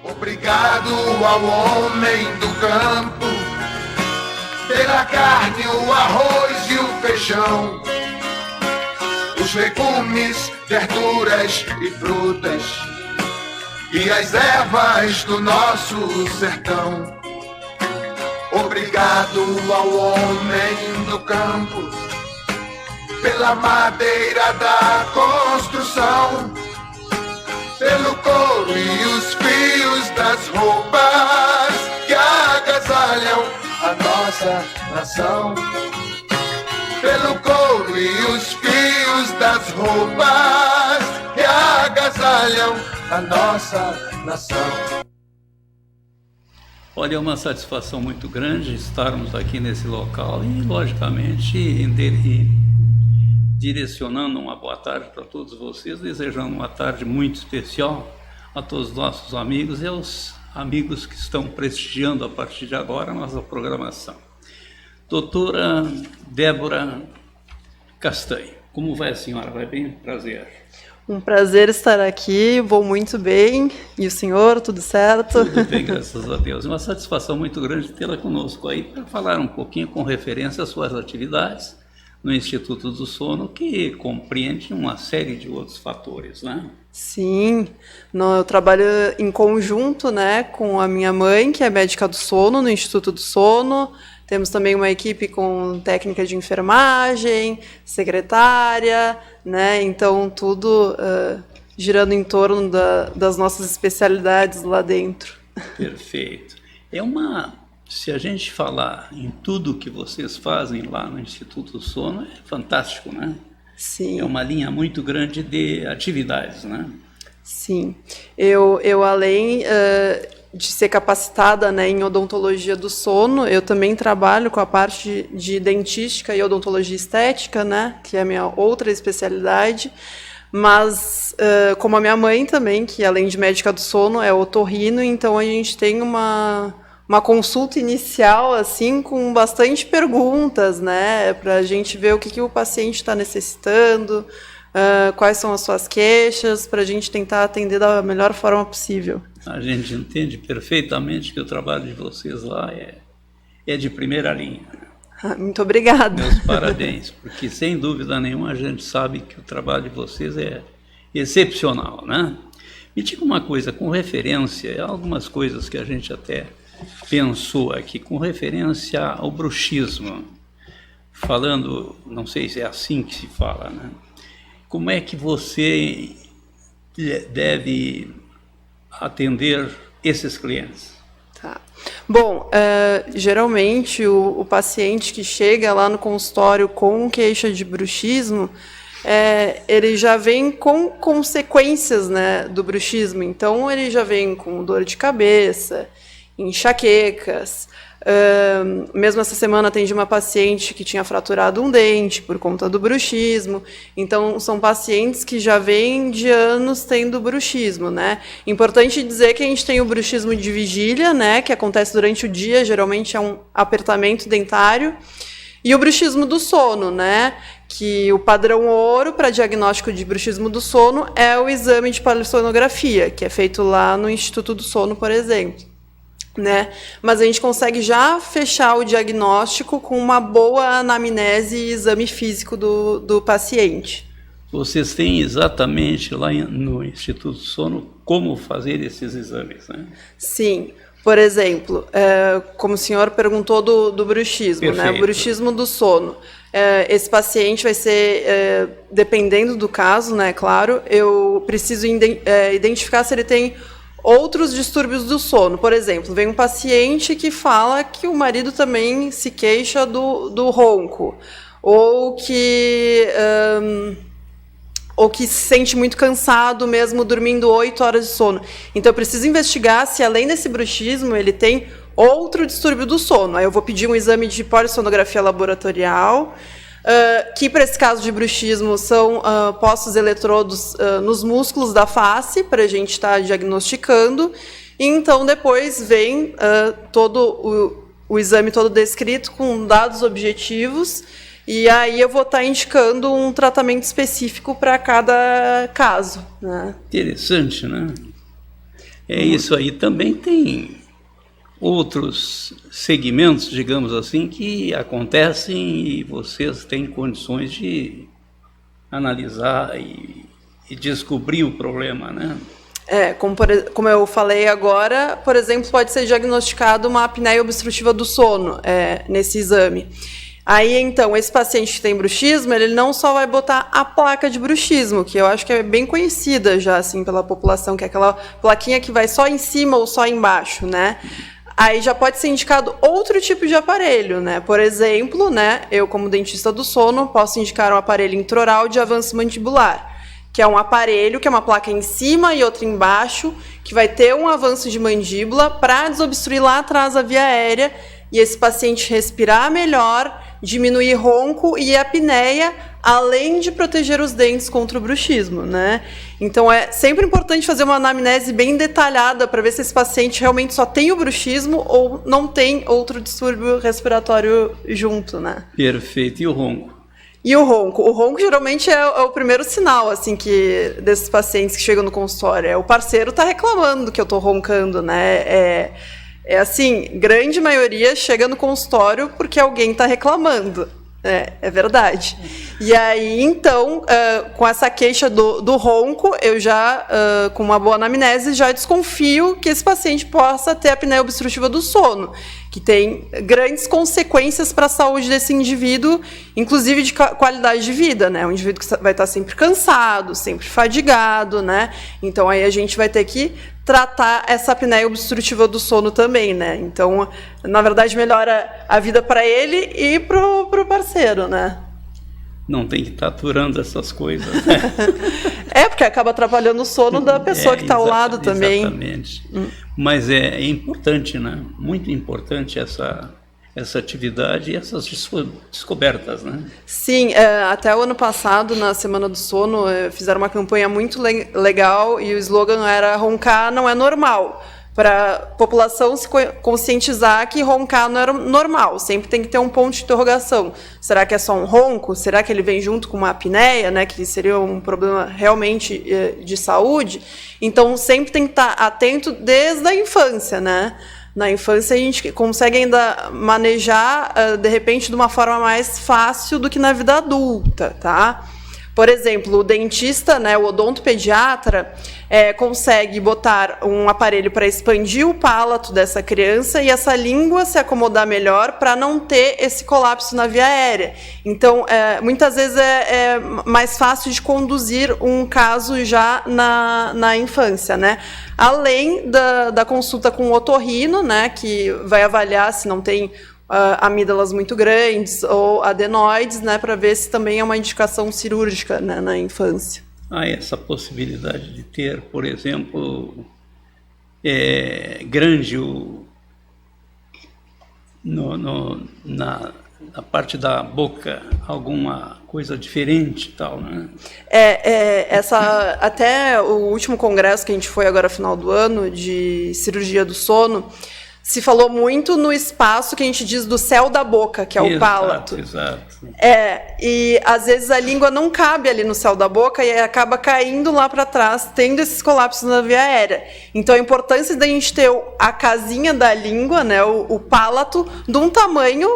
Obrigado ao homem do campo, pela carne, o arroz e o feijão, os legumes, verduras e frutas, e as ervas do nosso sertão. Obrigado ao homem do campo, pela madeira da construção, pelo couro e os fios das roupas que agasalham a nossa nação. Pelo couro e os fios das roupas que agasalham a nossa nação. Olha, é uma satisfação muito grande estarmos aqui nesse local e, logicamente, direcionando uma boa tarde para todos vocês, desejando uma tarde muito especial a todos os nossos amigos e aos amigos que estão prestigiando a partir de agora a nossa programação. Doutora Débora Castanho, como vai a senhora? Vai bem? Prazer. Um prazer estar aqui, vou muito bem. E o senhor, tudo certo? Tudo bem, graças a Deus. É uma satisfação muito grande tê-la conosco aí para falar um pouquinho com referência às suas atividades no Instituto do Sono, que compreende uma série de outros fatores, né? Sim, eu trabalho em conjunto, né, com a minha mãe, que é médica do sono, no Instituto do Sono. Temos também uma equipe com técnica de enfermagem, secretária, né? Então tudo girando em torno das nossas especialidades lá dentro. Perfeito. Se a gente falar em tudo que vocês fazem lá no Instituto do Sono, é fantástico, né? Sim. É uma linha muito grande de atividades, né? Sim. Eu além de ser capacitada, né, em odontologia do sono, eu também trabalho com a parte de dentística e odontologia estética, né, que é a minha outra especialidade. Mas, como a minha mãe também, que além de médica do sono, é otorrino, então a gente tem uma consulta inicial, assim, com bastante perguntas, né, para a gente ver o que o paciente está necessitando, quais são as suas queixas, para a gente tentar atender da melhor forma possível. A gente entende perfeitamente que o trabalho de vocês lá é de primeira linha. Muito obrigada. Meus parabéns, porque sem dúvida nenhuma a gente sabe que o trabalho de vocês é excepcional, né? Me diga uma coisa, com referência a algumas coisas que a gente até pensou aqui, com referência ao bruxismo, falando, não sei se é assim que se fala, né? Como é que você deve atender esses clientes? Tá. Bom, geralmente o paciente que chega lá no consultório com queixa de bruxismo, ele já vem com consequências, né, do bruxismo. Então, ele já vem com dor de cabeça, enxaquecas. Mesmo essa semana atendi uma paciente que tinha fraturado um dente por conta do bruxismo. Então, são pacientes que já vêm de anos tendo bruxismo, né? Importante dizer que a gente tem o bruxismo de vigília, né, que acontece durante o dia, geralmente é um apertamento dentário, e o bruxismo do sono, né, que o padrão ouro para diagnóstico de bruxismo do sono é o exame de polissonografia, que é feito lá no Instituto do Sono, por exemplo. Né? Mas a gente consegue já fechar o diagnóstico com uma boa anamnese e exame físico do paciente. Vocês têm exatamente lá no Instituto do Sono como fazer esses exames, né? Sim. Por exemplo, como o senhor perguntou do bruxismo, né? O bruxismo do sono. Esse paciente vai ser, dependendo do caso, né? Claro, eu preciso identificar se ele tem outros distúrbios do sono. Por exemplo, vem um paciente que fala que o marido também se queixa do ronco, ou que se sente muito cansado mesmo dormindo 8 horas de sono. Então, eu preciso investigar se, além desse bruxismo, ele tem outro distúrbio do sono. Aí eu vou pedir um exame de polissonografia laboratorial, que para esse caso de bruxismo são postos eletrodos nos músculos da face, para a gente estar diagnosticando, e então depois vem todo o exame todo descrito com dados objetivos, e aí eu vou estar indicando um tratamento específico para cada caso, né? Interessante, né? É isso aí. Também tem outros segmentos, digamos assim, que acontecem e vocês têm condições de analisar e descobrir o problema, né? Como eu falei agora, por exemplo, pode ser diagnosticado uma apneia obstrutiva do sono nesse exame. Aí, então, esse paciente que tem bruxismo, ele não só vai botar a placa de bruxismo, que eu acho que é bem conhecida já, assim, pela população, que é aquela plaquinha que vai só em cima ou só embaixo, né? Aí já pode ser indicado outro tipo de aparelho, né? Por exemplo, né, eu, como dentista do sono, posso indicar um aparelho intraoral de avanço mandibular, que é um aparelho que é uma placa em cima e outra embaixo, que vai ter um avanço de mandíbula para desobstruir lá atrás a via aérea e esse paciente respirar melhor, diminuir ronco e apneia, além de proteger os dentes contra o bruxismo, né? Então, é sempre importante fazer uma anamnese bem detalhada para ver se esse paciente realmente só tem o bruxismo ou não tem outro distúrbio respiratório junto, né? Perfeito. E o ronco? E o ronco? O ronco geralmente é o primeiro sinal, assim, desses pacientes que chegam no consultório. O parceiro está reclamando que eu estou roncando, né? Assim, grande maioria chega no consultório porque alguém está reclamando. É verdade. E aí, então, com essa queixa do ronco, eu já, com uma boa anamnese, já desconfio que esse paciente possa ter apneia obstrutiva do sono, que tem grandes consequências para a saúde desse indivíduo, inclusive de qualidade de vida, né? Um indivíduo que vai estar sempre cansado, sempre fadigado, né? Então, aí a gente vai ter que tratar essa apneia obstrutiva do sono também, né? Então, na verdade, melhora a vida para ele e pro parceiro, né? Não tem que estar aturando essas coisas, né? Porque acaba atrapalhando o sono da pessoa que está ao lado também. Exatamente. Mas é importante, né? Muito importante essa atividade e essas descobertas, né? Sim, até o ano passado, na Semana do Sono, fizeram uma campanha muito legal e o slogan era "Roncar não é normal", para a população se conscientizar que roncar não era normal, sempre tem que ter um ponto de interrogação. Será que é só um ronco? Será que ele vem junto com uma apneia, né, que seria um problema realmente de saúde? Então, sempre tem que estar atento desde a infância, né? Na infância, a gente consegue ainda manejar, de repente, de uma forma mais fácil do que na vida adulta, tá? Por exemplo, o dentista, né, o odontopediatra, consegue botar um aparelho para expandir o palato dessa criança e essa língua se acomodar melhor para não ter esse colapso na via aérea. Então, muitas vezes é mais fácil de conduzir um caso já na infância, né? Além da consulta com o otorrino, né, que vai avaliar se não tem amígdalas muito grandes ou adenoides, né, para ver se também é uma indicação cirúrgica, né, na infância. Essa possibilidade de ter, por exemplo, grande na parte da boca, alguma coisa diferente e tal, né? Até o último congresso que a gente foi agora, final do ano, de cirurgia do sono, se falou muito no espaço que a gente diz do céu da boca, que é o palato. Exato. E às vezes a língua não cabe ali no céu da boca e acaba caindo lá para trás, tendo esses colapsos na via aérea. Então a importância da gente ter a casinha da língua, né, o palato, de um tamanho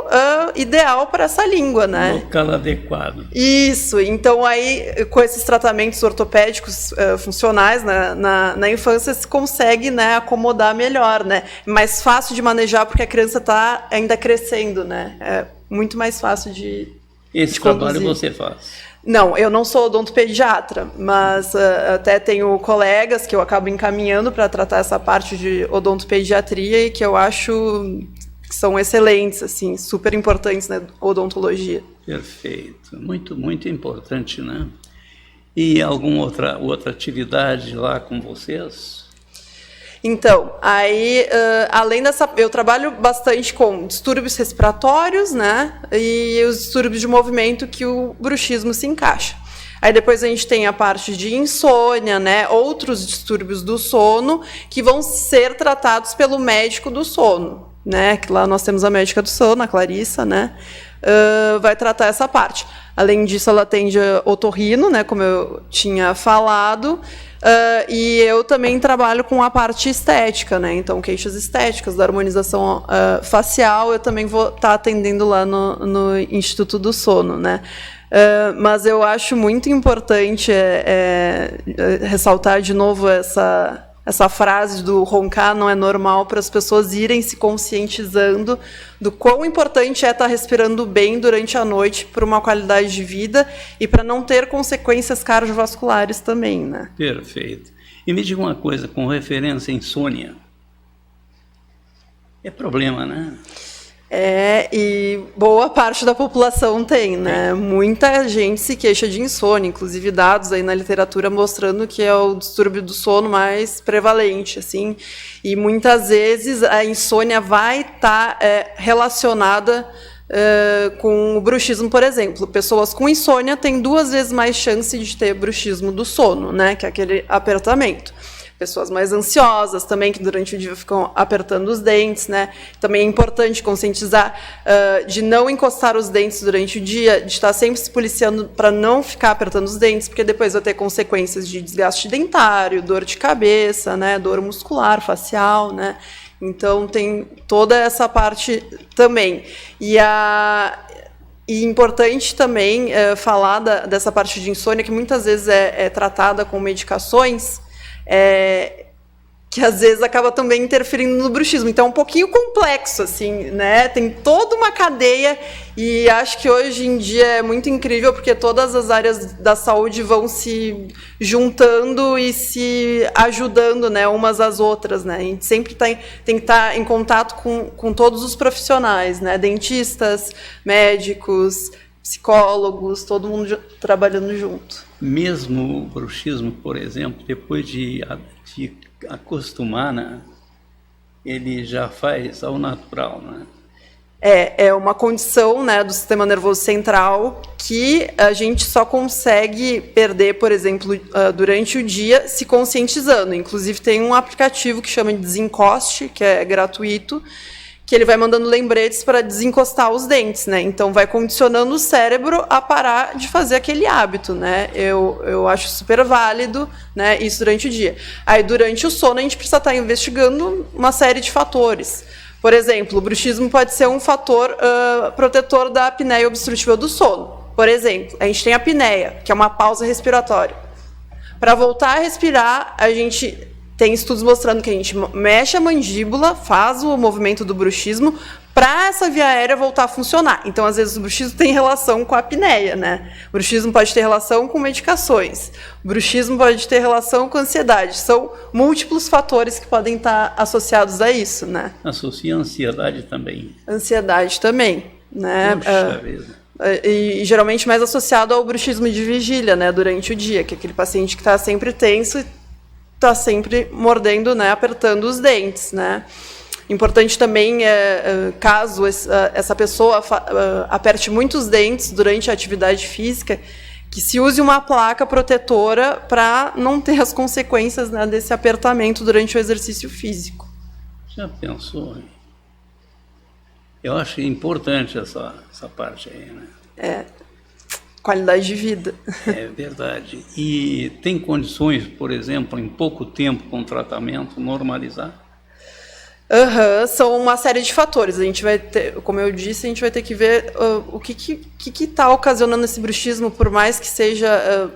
ideal para essa língua, né? Local adequado. Isso. Então aí, com esses tratamentos ortopédicos funcionais, né, na infância se consegue, né, acomodar melhor, né? Mais fácil de manejar porque a criança está ainda crescendo, né? É muito mais fácil de Esse trabalho você faz? Não, eu não sou odontopediatra, mas até tenho colegas que eu acabo encaminhando para tratar essa parte de odontopediatria e que eu acho que são excelentes, assim, super importantes na odontologia. Perfeito. Muito, muito importante, né? E alguma outra atividade lá com vocês? Então, aí, além dessa, eu trabalho bastante com distúrbios respiratórios, né, e os distúrbios de movimento que o bruxismo se encaixa. Aí depois a gente tem a parte de insônia, né, outros distúrbios do sono que vão ser tratados pelo médico do sono, né, que lá nós temos a médica do sono, a Clarissa, né, vai tratar essa parte. Além disso, ela atende otorrino, né, como eu tinha falado. E eu também trabalho com a parte estética, né? Então, queixas estéticas, da harmonização facial, eu também vou estar atendendo lá no Instituto do Sono, né? Mas eu acho muito importante ressaltar de novo essa frase do roncar não é normal, para as pessoas irem se conscientizando do quão importante é estar respirando bem durante a noite para uma qualidade de vida e para não ter consequências cardiovasculares também, né? Perfeito. E me diga uma coisa, com referência à insônia, é problema, né? E boa parte da população tem, né? Muita gente se queixa de insônia, inclusive dados aí na literatura mostrando que é o distúrbio do sono mais prevalente, assim. E muitas vezes a insônia vai estar relacionada com o bruxismo, por exemplo. Pessoas com insônia têm 2 vezes mais chance de ter bruxismo do sono, né? Que é aquele apertamento. Pessoas mais ansiosas também, que durante o dia ficam apertando os dentes, né? Também é importante conscientizar de não encostar os dentes durante o dia, de estar sempre se policiando para não ficar apertando os dentes, porque depois vai ter consequências de desgaste dentário, dor de cabeça, né? Dor muscular, facial, né? Então, tem toda essa parte também. E importante também falar dessa parte de insônia, que muitas vezes é tratada com medicações, que às vezes acaba também interferindo no bruxismo. Então é um pouquinho complexo, assim, né? Tem toda uma cadeia e acho que hoje em dia é muito incrível porque todas as áreas da saúde vão se juntando e se ajudando, né, umas às outras, né? A gente sempre tem que estar em contato com todos os profissionais, né? Dentistas, médicos, psicólogos, todo mundo trabalhando junto. Mesmo o bruxismo, por exemplo, depois de acostumar, né, ele já faz ao natural, né? É uma condição, né, do sistema nervoso central que a gente só consegue perder, por exemplo, durante o dia, se conscientizando. Inclusive, tem um aplicativo que chama de Desencoste, que é gratuito, que ele vai mandando lembretes para desencostar os dentes, né? Então, vai condicionando o cérebro a parar de fazer aquele hábito, né? Eu acho super válido, né, isso durante o dia. Aí, durante o sono, a gente precisa estar investigando uma série de fatores. Por exemplo, o bruxismo pode ser um fator protetor da apneia obstrutiva do sono. Por exemplo, a gente tem a apneia, que é uma pausa respiratória. Para voltar a respirar, a gente tem estudos mostrando que a gente mexe a mandíbula, faz o movimento do bruxismo para essa via aérea voltar a funcionar. Então, às vezes, o bruxismo tem relação com a apneia, né? O bruxismo pode ter relação com medicações. O bruxismo pode ter relação com ansiedade. São múltiplos fatores que podem estar associados a isso, né? Associa a ansiedade também. Ansiedade também, né? Puxa vida. E geralmente mais associado ao bruxismo de vigília, né? Durante o dia, que é aquele paciente que está sempre tenso e está sempre mordendo, né? Apertando os dentes, né? Importante também, caso essa pessoa aperte muitos dentes durante a atividade física, que se use uma placa protetora para não ter as consequências, né, desse apertamento durante o exercício físico. Já pensou? Eu acho importante essa parte aí, né? Qualidade de vida. É verdade. E tem condições, por exemplo, em pouco tempo com o tratamento, normalizar? São uma série de fatores. A gente vai ter, como eu disse, a gente vai ter que ver o que está ocasionando esse bruxismo, por mais que seja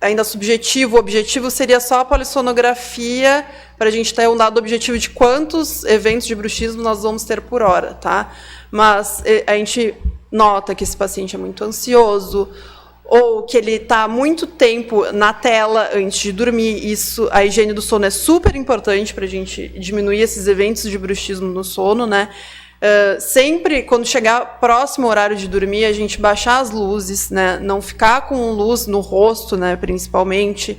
ainda subjetivo. O objetivo seria só a polissonografia, para a gente ter um dado objetivo de quantos eventos de bruxismo nós vamos ter por hora, tá? Mas a gente nota que esse paciente é muito ansioso, ou que ele está muito tempo na tela antes de dormir. Isso, a higiene do sono é super importante para a gente diminuir esses eventos de bruxismo no sono, né? Sempre, quando chegar próximo ao horário de dormir, a gente baixar as luzes, né? Não ficar com luz no rosto, né? Principalmente.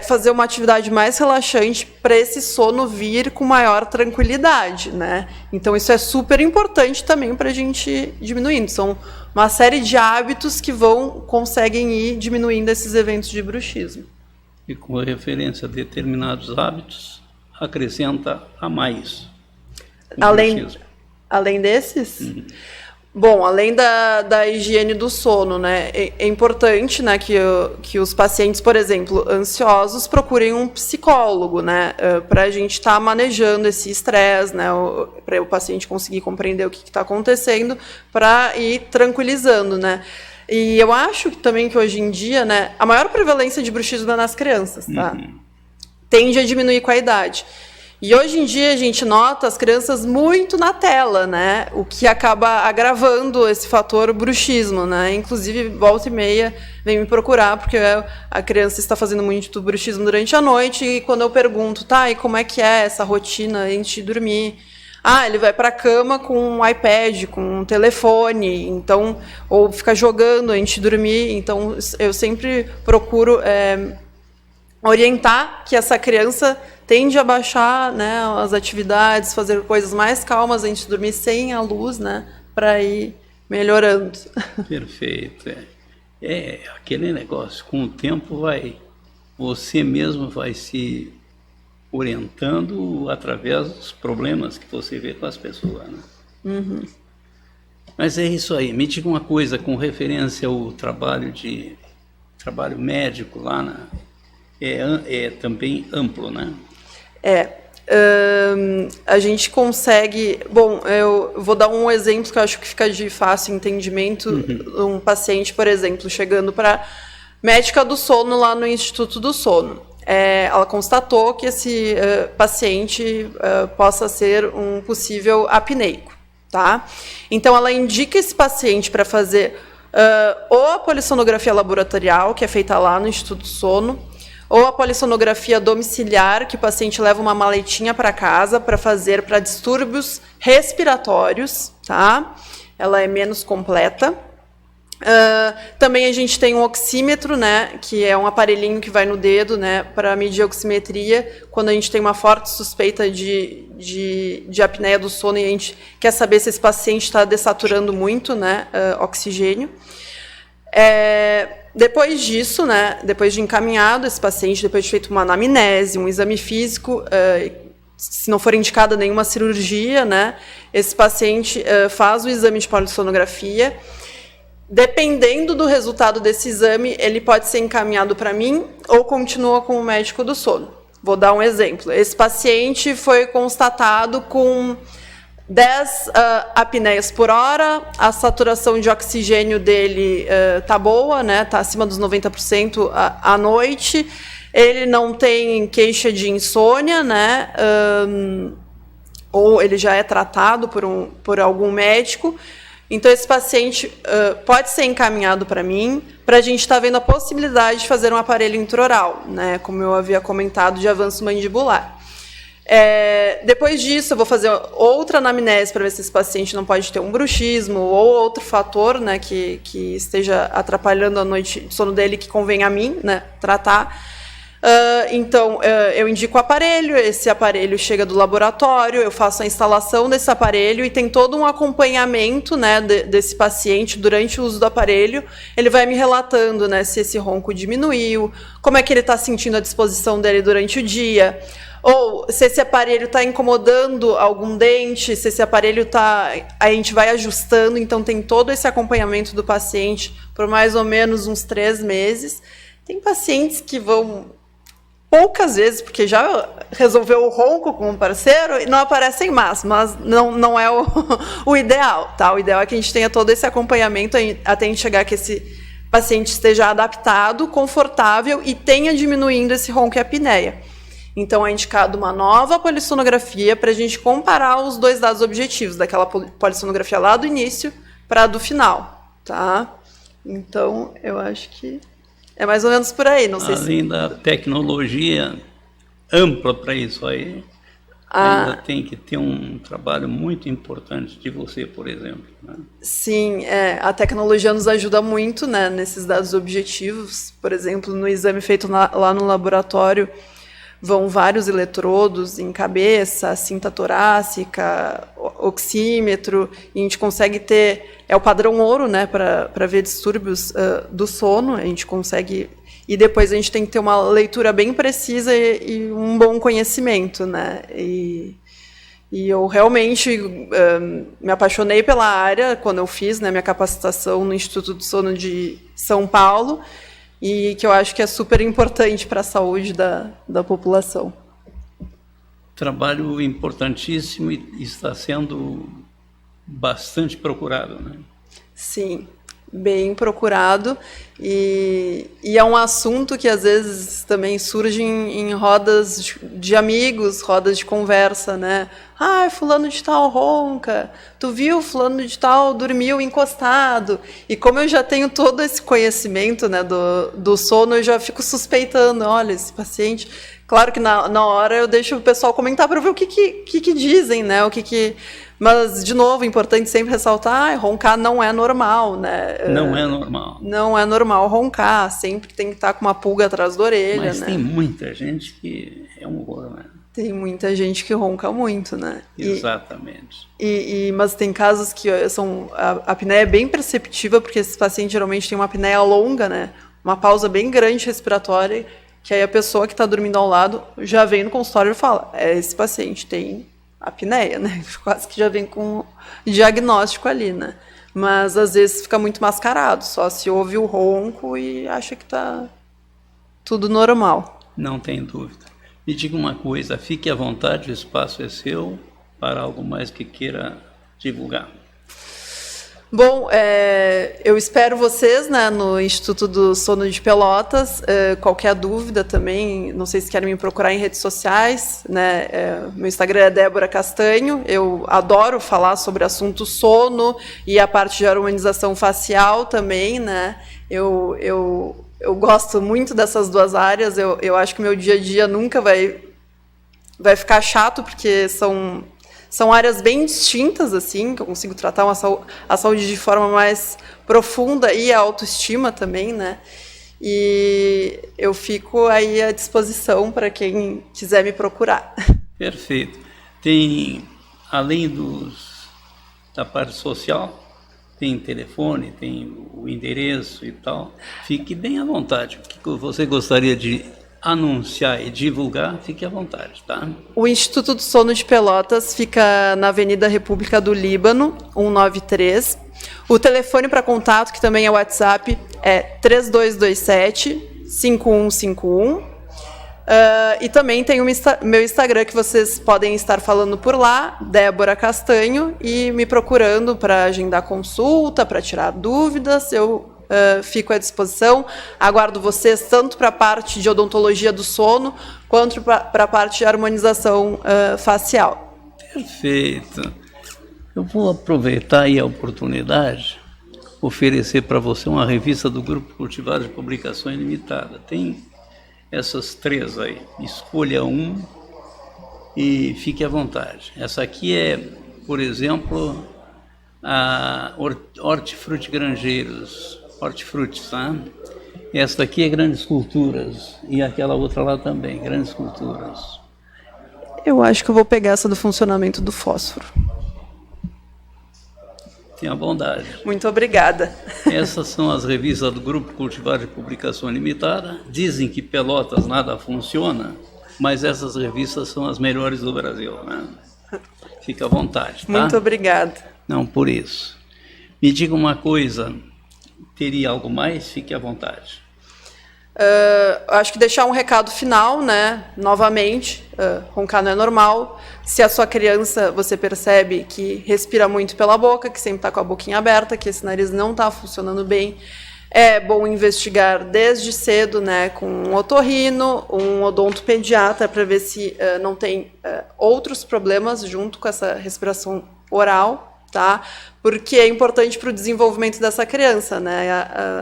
Fazer uma atividade mais relaxante para esse sono vir com maior tranquilidade, né? Então, isso é super importante também para a gente diminuindo. São uma série de hábitos que conseguem ir diminuindo esses eventos de bruxismo. E com referência a determinados hábitos, acrescenta a mais. Além desses? Bom, além da higiene do sono, né, é importante, né, que os pacientes, por exemplo, ansiosos, procurem um psicólogo, né, para a gente estar manejando esse estresse, né, para o paciente conseguir compreender o que está acontecendo, para ir tranquilizando, né. E eu acho também que hoje em dia, né, a maior prevalência de bruxismo é nas crianças, tá? Tende a diminuir com a idade. E hoje em dia a gente nota as crianças muito na tela, né? O que acaba agravando esse fator bruxismo, né? Inclusive, volta e meia, vem me procurar, porque a criança está fazendo muito bruxismo durante a noite, e quando eu pergunto, tá, e como é que é essa rotina antes de dormir? Ah, ele vai para a cama com um iPad, com um telefone, então, ou fica jogando antes de dormir. Então, eu sempre procuro orientar que essa criança tende a baixar, né, as atividades, fazer coisas mais calmas antes de dormir, sem a luz, né, para ir melhorando. Perfeito. É aquele negócio, com o tempo você mesmo vai se orientando através dos problemas que você vê com as pessoas, né? Uhum. Mas é isso aí. Me diga uma coisa com referência ao trabalho médico lá é também amplo, né? A gente consegue... Bom, eu vou dar um exemplo que eu acho que fica de fácil entendimento. Um paciente, por exemplo, chegando para médica do sono lá no Instituto do Sono. Ela constatou que esse paciente possa ser um possível apneico, tá? Então, ela indica esse paciente para fazer ou a polissonografia laboratorial, que é feita lá no Instituto do Sono, ou a polissonografia domiciliar, que o paciente leva uma maletinha para casa para fazer para distúrbios respiratórios, tá? Ela é menos completa. Também a gente tem um oxímetro, né, que é um aparelhinho que vai no dedo, né, para medir a oximetria, quando a gente tem uma forte suspeita de apneia do sono e a gente quer saber se esse paciente está dessaturando muito, né, oxigênio. Depois disso, né, depois de encaminhado esse paciente, depois de feito uma anamnese, um exame físico, se não for indicada nenhuma cirurgia, né, esse paciente faz o exame de polissonografia. Dependendo do resultado desse exame, ele pode ser encaminhado para mim ou continua com o médico do sono. Vou dar um exemplo. Esse paciente foi constatado com 10 apneias por hora, a saturação de oxigênio dele está boa, né? Está acima dos 90% à noite. Ele não tem queixa de insônia, né? Ou ele já é tratado por algum médico. Então, esse paciente pode ser encaminhado para mim, para a gente estar vendo a possibilidade de fazer um aparelho intraoral, né? Como eu havia comentado, de avanço mandibular. Depois disso, eu vou fazer outra anamnese para ver se esse paciente não pode ter um bruxismo ou outro fator, né, que esteja atrapalhando a noite de sono dele, que convém a mim, né, tratar. Então, eu indico o aparelho, esse aparelho chega do laboratório, eu faço a instalação desse aparelho e tem todo um acompanhamento, né, desse paciente durante o uso do aparelho. Ele vai me relatando, né, se esse ronco diminuiu, como é que ele está sentindo a disposição dele durante o dia, ou se esse aparelho está incomodando algum dente, se esse aparelho está... A gente vai ajustando, então tem todo esse acompanhamento do paciente por mais ou menos uns 3 meses. Tem pacientes que vão poucas vezes, porque já resolveu o ronco com um parceiro e não aparecem mais, mas não é o ideal, tá? O ideal é que a gente tenha todo esse acompanhamento até a gente chegar que esse paciente esteja adaptado, confortável e tenha diminuindo esse ronco e apneia. Então, é indicado uma nova polissonografia para a gente comparar os dois dados objetivos, daquela polissonografia lá do início para a do final, tá? Então, eu acho que é mais ou menos por aí, não sei Além da tecnologia ampla para isso aí, ainda tem que ter um trabalho muito importante de você, por exemplo, né? Sim, a tecnologia nos ajuda muito, né, nesses dados objetivos. Por exemplo, no exame feito lá no laboratório, vão vários eletrodos em cabeça, cinta torácica, oxímetro, e a gente consegue ter... É o padrão ouro, né, para ver distúrbios do sono, a gente consegue... E depois a gente tem que ter uma leitura bem precisa e um bom conhecimento, né? E eu realmente me apaixonei pela área quando eu fiz, né, minha capacitação no Instituto do Sono de São Paulo, e que eu acho que é super importante para a saúde da população. Trabalho importantíssimo e está sendo bastante procurado, né? Sim, bem procurado, e é um assunto que às vezes também surge em rodas de amigos, rodas de conversa, né? Ah, fulano de tal ronca, tu viu, fulano de tal dormiu encostado. E como eu já tenho todo esse conhecimento, né, do sono, eu já fico suspeitando, olha, esse paciente... Claro que na hora eu deixo o pessoal comentar para ver o que dizem, né? Mas, de novo, é importante sempre ressaltar, roncar não é normal, né? Não é normal. Não é normal roncar, sempre tem que estar com uma pulga atrás da orelha, Mas né? tem muita gente que é um horror, né? Tem muita gente que ronca muito, né? Exatamente. Mas tem casos que a apneia é bem perceptível, porque esses pacientes geralmente têm uma apneia longa, né? Uma pausa bem grande respiratória, que aí a pessoa que está dormindo ao lado já vem no consultório e fala, esse paciente tem apneia, né? Quase que já vem com diagnóstico ali, né? Mas às vezes fica muito mascarado, só se ouve o ronco e acha que está tudo normal. Não tem dúvida. Me diga uma coisa, fique à vontade, o espaço é seu, para algo mais que queira divulgar. Bom, eu espero vocês, né, no Instituto do Sono de Pelotas. Qualquer dúvida também, não sei se querem me procurar em redes sociais, né? Meu Instagram é Débora Castanho. Eu adoro falar sobre assunto sono e a parte de harmonização facial também, né? Eu gosto muito dessas duas áreas. Eu acho que meu dia a dia nunca vai ficar chato, porque são áreas bem distintas, assim, que eu consigo tratar a saúde de forma mais profunda e a autoestima também, né? E eu fico aí à disposição para quem quiser me procurar. Perfeito. Tem, além da parte social, tem telefone, tem o endereço e tal. Fique bem à vontade. O que você gostaria de anunciar e divulgar, fique à vontade, tá? O Instituto do Sono de Pelotas fica na Avenida República do Líbano, 193. O telefone para contato, que também é o WhatsApp, é 3227-5151. E também tem o meu Instagram, que vocês podem estar falando por lá, Débora Castanho, e me procurando para agendar consulta, para tirar dúvidas. Eu fico à disposição, aguardo vocês tanto para a parte de odontologia do sono, quanto para a parte de harmonização facial. Perfeito. Eu vou aproveitar aí a oportunidade, oferecer para você uma revista do Grupo Cultivar de Publicações Limitada. Tem essas 3 aí, escolha um e fique à vontade. Essa aqui é, por exemplo, a Hortifruti Grangeiros, Hortifrutis, tá? Esta aqui é Grandes Culturas, e aquela outra lá também, Grandes Culturas. Eu acho que eu vou pegar essa do funcionamento do fósforo. Tenha bondade. Muito obrigada. Essas são as revistas do Grupo Cultivar de Publicação Limitada. Dizem que Pelotas nada funciona, mas essas revistas são as melhores do Brasil, né? Fica à vontade, tá? Muito obrigada. Não, por isso. Me diga uma coisa, teria algo mais? Fique à vontade. Acho que deixar um recado final, né? Novamente, roncar não é normal. Se a sua criança, você percebe que respira muito pela boca, que sempre está com a boquinha aberta, que esse nariz não está funcionando bem, é bom investigar desde cedo, né, com um otorrino, um odontopediatra, para ver se não tem outros problemas junto com essa respiração oral, tá? Porque é importante para o desenvolvimento dessa criança, né?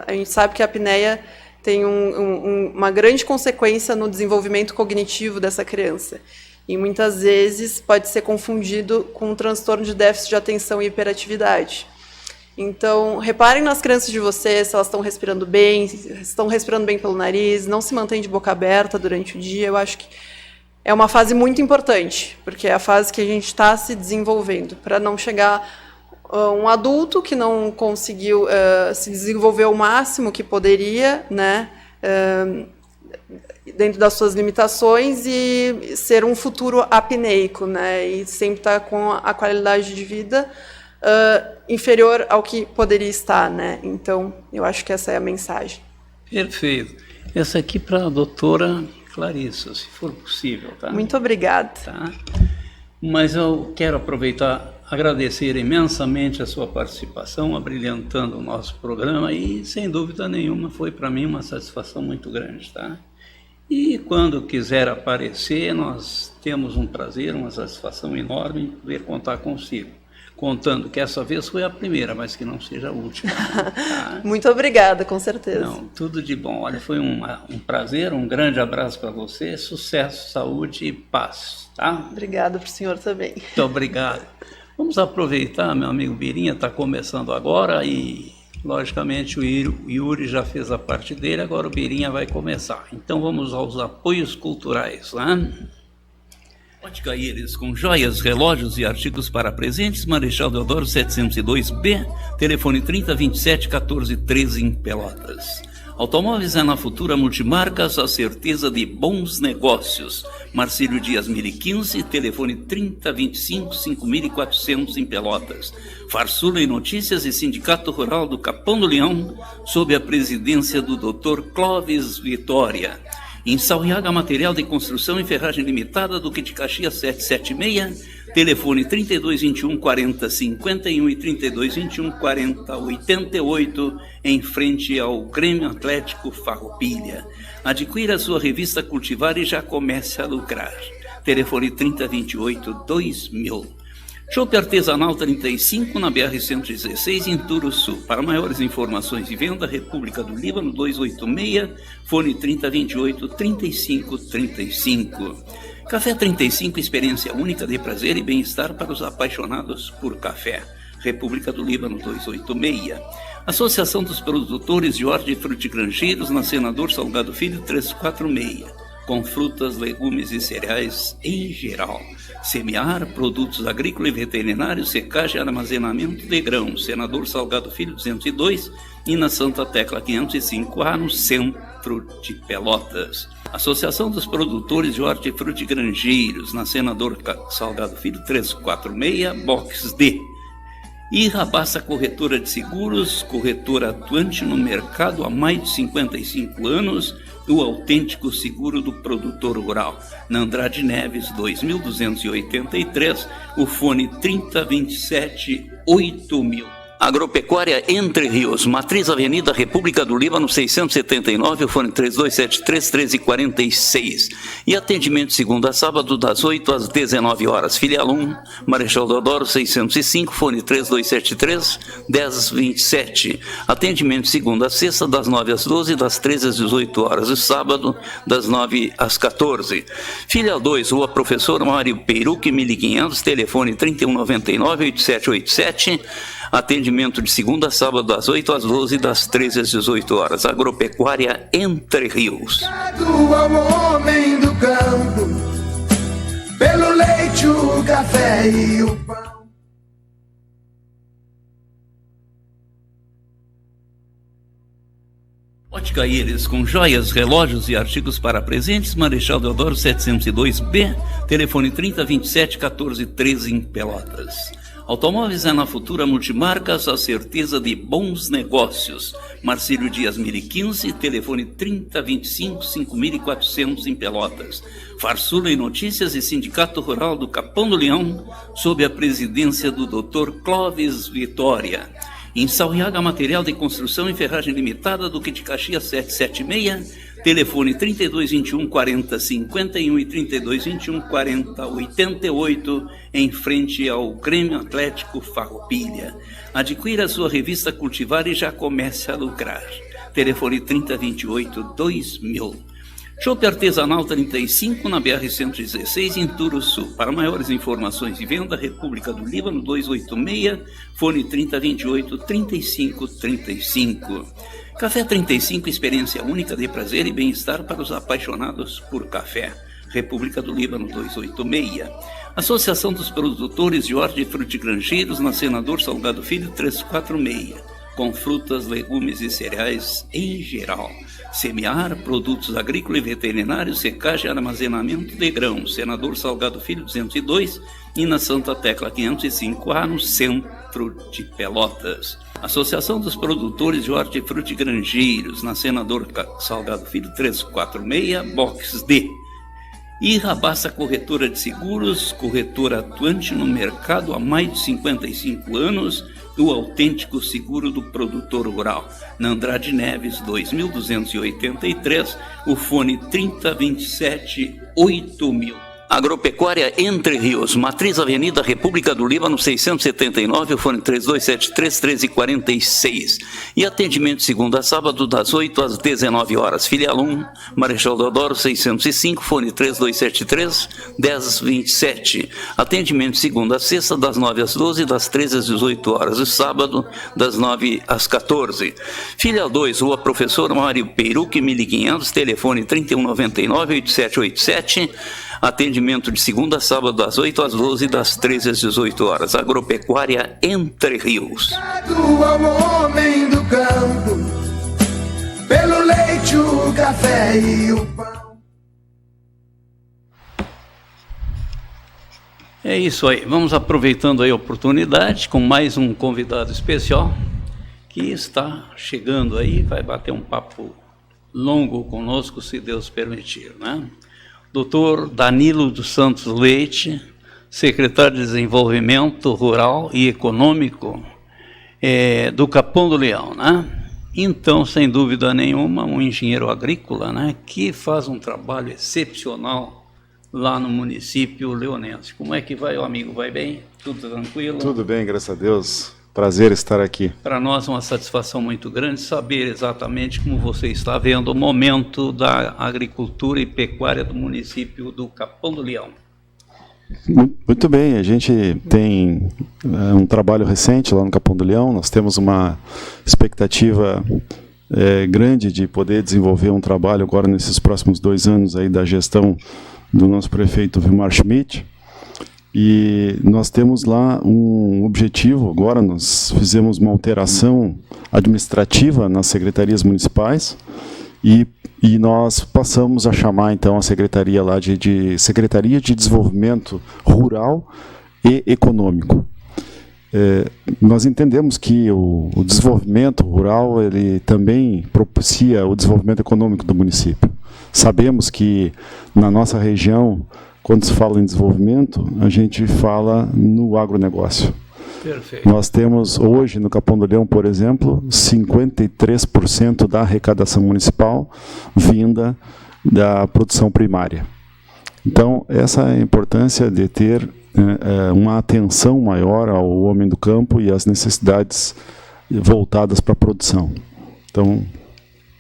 A gente sabe que a apneia tem uma grande consequência no desenvolvimento cognitivo dessa criança. E muitas vezes pode ser confundido com um transtorno de déficit de atenção e hiperatividade. Então, reparem nas crianças de vocês, se elas estão respirando bem pelo nariz, não se mantêm de boca aberta durante o dia. Eu acho que é uma fase muito importante, porque é a fase que a gente está se desenvolvendo, para não chegar um adulto que não conseguiu se desenvolver o máximo que poderia, né, dentro das suas limitações e ser um futuro apneico, né? E sempre estar com a qualidade de vida inferior ao que poderia estar, né? Então, eu acho que essa é a mensagem. Perfeito. Essa aqui para a doutora Clarissa, se for possível, tá? Muito obrigada. Tá? Mas eu quero aproveitar, agradecer imensamente a sua participação, abrilhantando o nosso programa e, sem dúvida nenhuma, foi para mim uma satisfação muito grande, tá? E quando quiser aparecer, nós temos um prazer, uma satisfação enorme em poder contar consigo. Contando que essa vez foi a primeira, mas que não seja a última. Tá? Muito obrigada, com certeza. Não, tudo de bom. Olha, foi um prazer, um grande abraço para você, sucesso, saúde e paz. Tá? Obrigada para o senhor também. Muito obrigado. Vamos aproveitar, meu amigo Birinha está começando agora e, logicamente, o Yuri já fez a parte dele, agora o Birinha vai começar. Então vamos aos apoios culturais, né? Ótica Íris, com joias, relógios e artigos para presentes, Marechal Deodoro 702B, telefone 3027-1413 em Pelotas. Automóveis é na Futura Multimarcas, a certeza de bons negócios. Marcílio Dias 1015, telefone 3025-5400 em Pelotas. Farsula e Notícias e Sindicato Rural do Capão do Leão, sob a presidência do Dr. Clóvis Vitória. Em Sauiaga, material de construção e ferragem limitada, Duque de Caxias 776, telefone 3221-4051 e 3221-4088, em frente ao Grêmio Atlético Farroupilha. Adquira a sua revista Cultivar e já comece a lucrar. Telefone 3028-2000. Chopp Artesanal 35 na BR-116 em Turuçu. Para maiores informações e venda, República do Líbano 286, fone 3028-3535. Café 35, experiência única de prazer e bem-estar para os apaixonados por café. República do Líbano 286. Associação dos Produtores de Hortifrutigranjeiros na Senador Salgado Filho 346. Com frutas, legumes e cereais em geral. Semear, produtos agrícolas e veterinários, secagem e armazenamento de grãos. Senador Salgado Filho 202 e na Santa Tecla 505A, no centro de Pelotas. Associação dos Produtores de Hortifrutigranjeiros na Senador Salgado Filho 346, box D. E Rabassa Corretora de Seguros, corretora atuante no mercado há mais de 55 anos, o autêntico seguro do produtor rural. Na Andrade Neves 2283, o fone 3027-8000. Agropecuária Entre Rios, Matriz Avenida República do Líbano 679, o fone 3273-1346. E atendimento segunda a sábado das 8 às 19 horas. Filial 1, Marechal Deodoro 605, fone 3273-1027. Atendimento segunda a sexta das 9 às 12, das 13 às 18 horas. E sábado das 9 às 14. Filial 2, Rua Professor Mário Peruque 1500, telefone 3199-8787. Atendimento de segunda a sábado das 8 às 12, das 13 às 18 horas. Agropecuária Entre Rios. Ao homem do campo, pelo leite, o café e o pão. Ótica Íris, com joias, relógios e artigos para presentes, Marechal Deodoro 702B, telefone 3027-1413 em Pelotas. Automóveis é na Futura Multimarcas, a certeza de bons negócios. Marcílio Dias 1015, telefone 3025-5400 em Pelotas. Farsula e Notícias e Sindicato Rural do Capão do Leão, sob a presidência do Dr. Clóvis Vitória. Em Sauiaga, material de construção e ferragem limitada, Duque de Caxias 776, telefone 3221-4051 e 3221-4088, em frente ao Grêmio Atlético Farroupilha. Adquira a sua revista Cultivar e já comece a lucrar. Telefone 3028-2000. Chopp Artesanal 35 na BR-116 em Turuçu. Para maiores informações e venda, República do Líbano 286, fone 3028-3535. Café 35, experiência única de prazer e bem-estar para os apaixonados por café. República do Líbano 286. Associação dos Produtores de Hortifrutigranjeiros na Senador Salgado Filho 346. com frutas, legumes e cereais em geral. Semear, produtos agrícolas e veterinários, secagem e armazenamento de grãos. Senador Salgado Filho 202 e na Santa Tecla 505A, no centro de Pelotas. Associação dos Produtores de Hortifruti Grangeiros, na Senador Salgado Filho 346, box D. E Rabassa Corretora de Seguros, corretora atuante no mercado há mais de 55 anos, o autêntico seguro do produtor rural. Na Andrade Neves 2283, o fone 3027-8000. Agropecuária Entre Rios, Matriz Avenida República do Líbano 679, o fone 3273-1346. E atendimento segunda a sábado das 8 às 19 horas. Filial 1, Marechal Deodoro 605, fone 3273-1027. Atendimento segunda a sexta das 9 às 12, das 13 às 18 horas. E sábado das 9 às 14. Filial 2, Rua Professor Mário Peruque 1500, telefone 3199-8787. Atendimento de segunda a sábado das 8 às 12 e das 13 às 18 horas. Agropecuária Entre Rios. Ao homem do campo, pelo leite, o café e o pão. É isso aí. Vamos aproveitando aí a oportunidade com mais um convidado especial que está chegando aí, vai bater um papo longo conosco, se Deus permitir, né? Dr. Danilo dos Santos Leite, secretário de Desenvolvimento Rural e Econômico do Capão do Leão, né? Então, sem dúvida nenhuma, um engenheiro agrícola, né, que faz um trabalho excepcional lá no município leonense. Como é que vai, o amigo? Vai bem? Tudo tranquilo? Tudo bem, graças a Deus. Prazer estar aqui. Para nós é uma satisfação muito grande saber exatamente como você está vendo o momento da agricultura e pecuária do município do Capão do Leão. Muito bem, a gente tem um trabalho recente lá no Capão do Leão, nós temos uma expectativa grande de poder desenvolver um trabalho agora nesses próximos 2 anos aí da gestão do nosso prefeito Vilmar Schmidt. E nós temos lá um objetivo, agora nós fizemos uma alteração administrativa nas secretarias municipais e nós passamos a chamar então a secretaria lá de Secretaria de Desenvolvimento Rural e Econômico. Nós entendemos que o desenvolvimento rural ele também propicia o desenvolvimento econômico do município. Sabemos que na nossa região, quando se fala em desenvolvimento, a gente fala no agronegócio. Perfeito. Nós temos hoje no Capão do Leão, por exemplo, 53% da arrecadação municipal vinda da produção primária. Então, essa é a importância de ter uma atenção maior ao homem do campo e às necessidades voltadas para a produção. Então,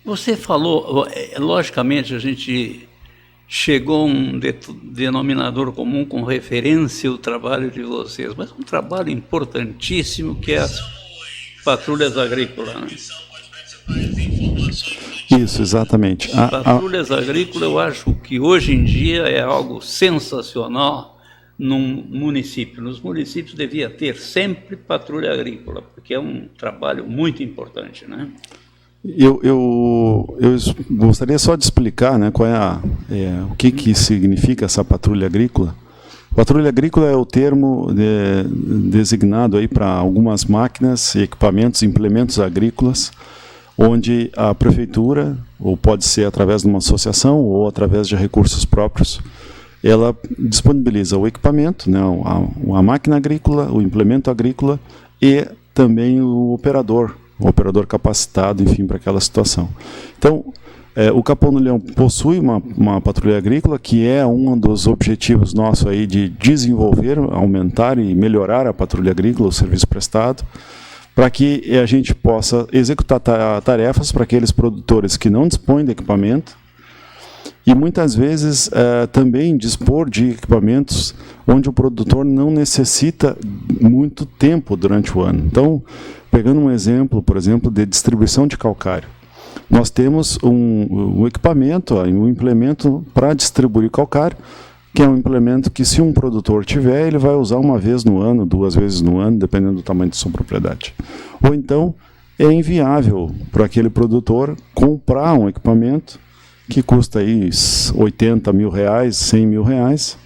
você falou, logicamente a gente chegou a um denominador comum com referência ao trabalho de vocês, mas um trabalho importantíssimo que é as patrulhas agrícolas, né? Isso, exatamente. Patrulhas agrícolas, eu acho que hoje em dia é algo sensacional num município. Nos municípios devia ter sempre patrulha agrícola, porque é um trabalho muito importante, né? Eu gostaria só de explicar, né, qual o que significa essa patrulha agrícola. Patrulha agrícola é o termo designado aí para algumas máquinas, equipamentos, implementos agrícolas, onde a prefeitura, ou pode ser através de uma associação ou através de recursos próprios, ela disponibiliza o equipamento, né, a máquina agrícola, o implemento agrícola e também o operador capacitado, enfim, para aquela situação. Então, o Capão do Leão possui uma patrulha agrícola que é um dos objetivos nossos aí de desenvolver, aumentar e melhorar a patrulha agrícola, o serviço prestado, para que a gente possa executar tarefas para aqueles produtores que não dispõem de equipamento e muitas vezes também dispor de equipamentos onde o produtor não necessita muito tempo durante o ano. Então, pegando um exemplo, por exemplo, de distribuição de calcário. Nós temos um equipamento, um implemento para distribuir calcário, que é um implemento que, se um produtor tiver, ele vai usar uma vez no ano, 2 vezes no ano, dependendo do tamanho de sua propriedade. Ou então, é inviável para aquele produtor comprar um equipamento que custa aí 80 mil reais, 100 mil reais,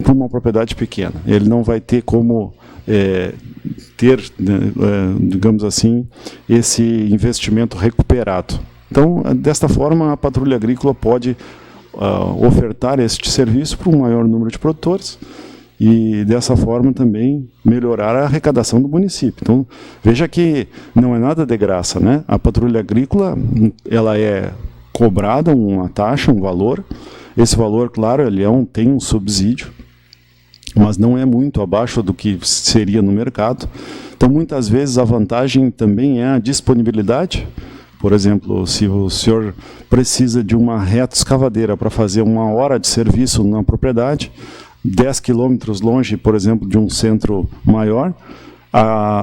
para uma propriedade pequena. Ele não vai ter como ter, digamos assim, esse investimento recuperado. Então, desta forma, a patrulha agrícola pode ofertar este serviço para um maior número de produtores e, dessa forma, também melhorar a arrecadação do município. Então, veja que não é nada de graça, né? A patrulha agrícola, ela é cobrada uma taxa, um valor. Esse valor, claro, ele tem um subsídio, mas não é muito abaixo do que seria no mercado. Então, muitas vezes, a vantagem também é a disponibilidade. Por exemplo, se o senhor precisa de uma retroescavadeira para fazer 1 hora de serviço na propriedade, 10 quilômetros longe, por exemplo, de um centro maior,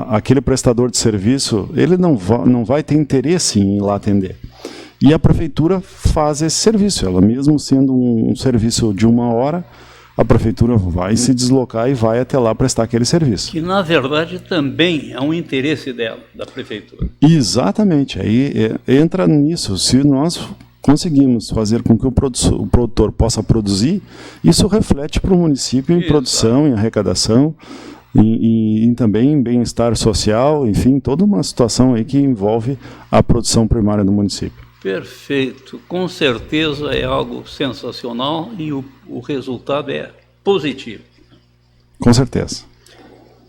aquele prestador de serviço ele não vai ter interesse em ir lá atender. E a prefeitura faz esse serviço, ela mesmo sendo um serviço de 1 hora, a prefeitura vai se deslocar e vai até lá prestar aquele serviço. Que, na verdade, também é um interesse dela, da prefeitura. Exatamente. Aí entra nisso. Se nós conseguimos fazer com que o produtor possa produzir, isso reflete para o município em produção, em arrecadação, e também em bem-estar social, enfim, toda uma situação aí que envolve a produção primária do município. Perfeito. Com certeza é algo sensacional e o resultado é positivo. Com certeza.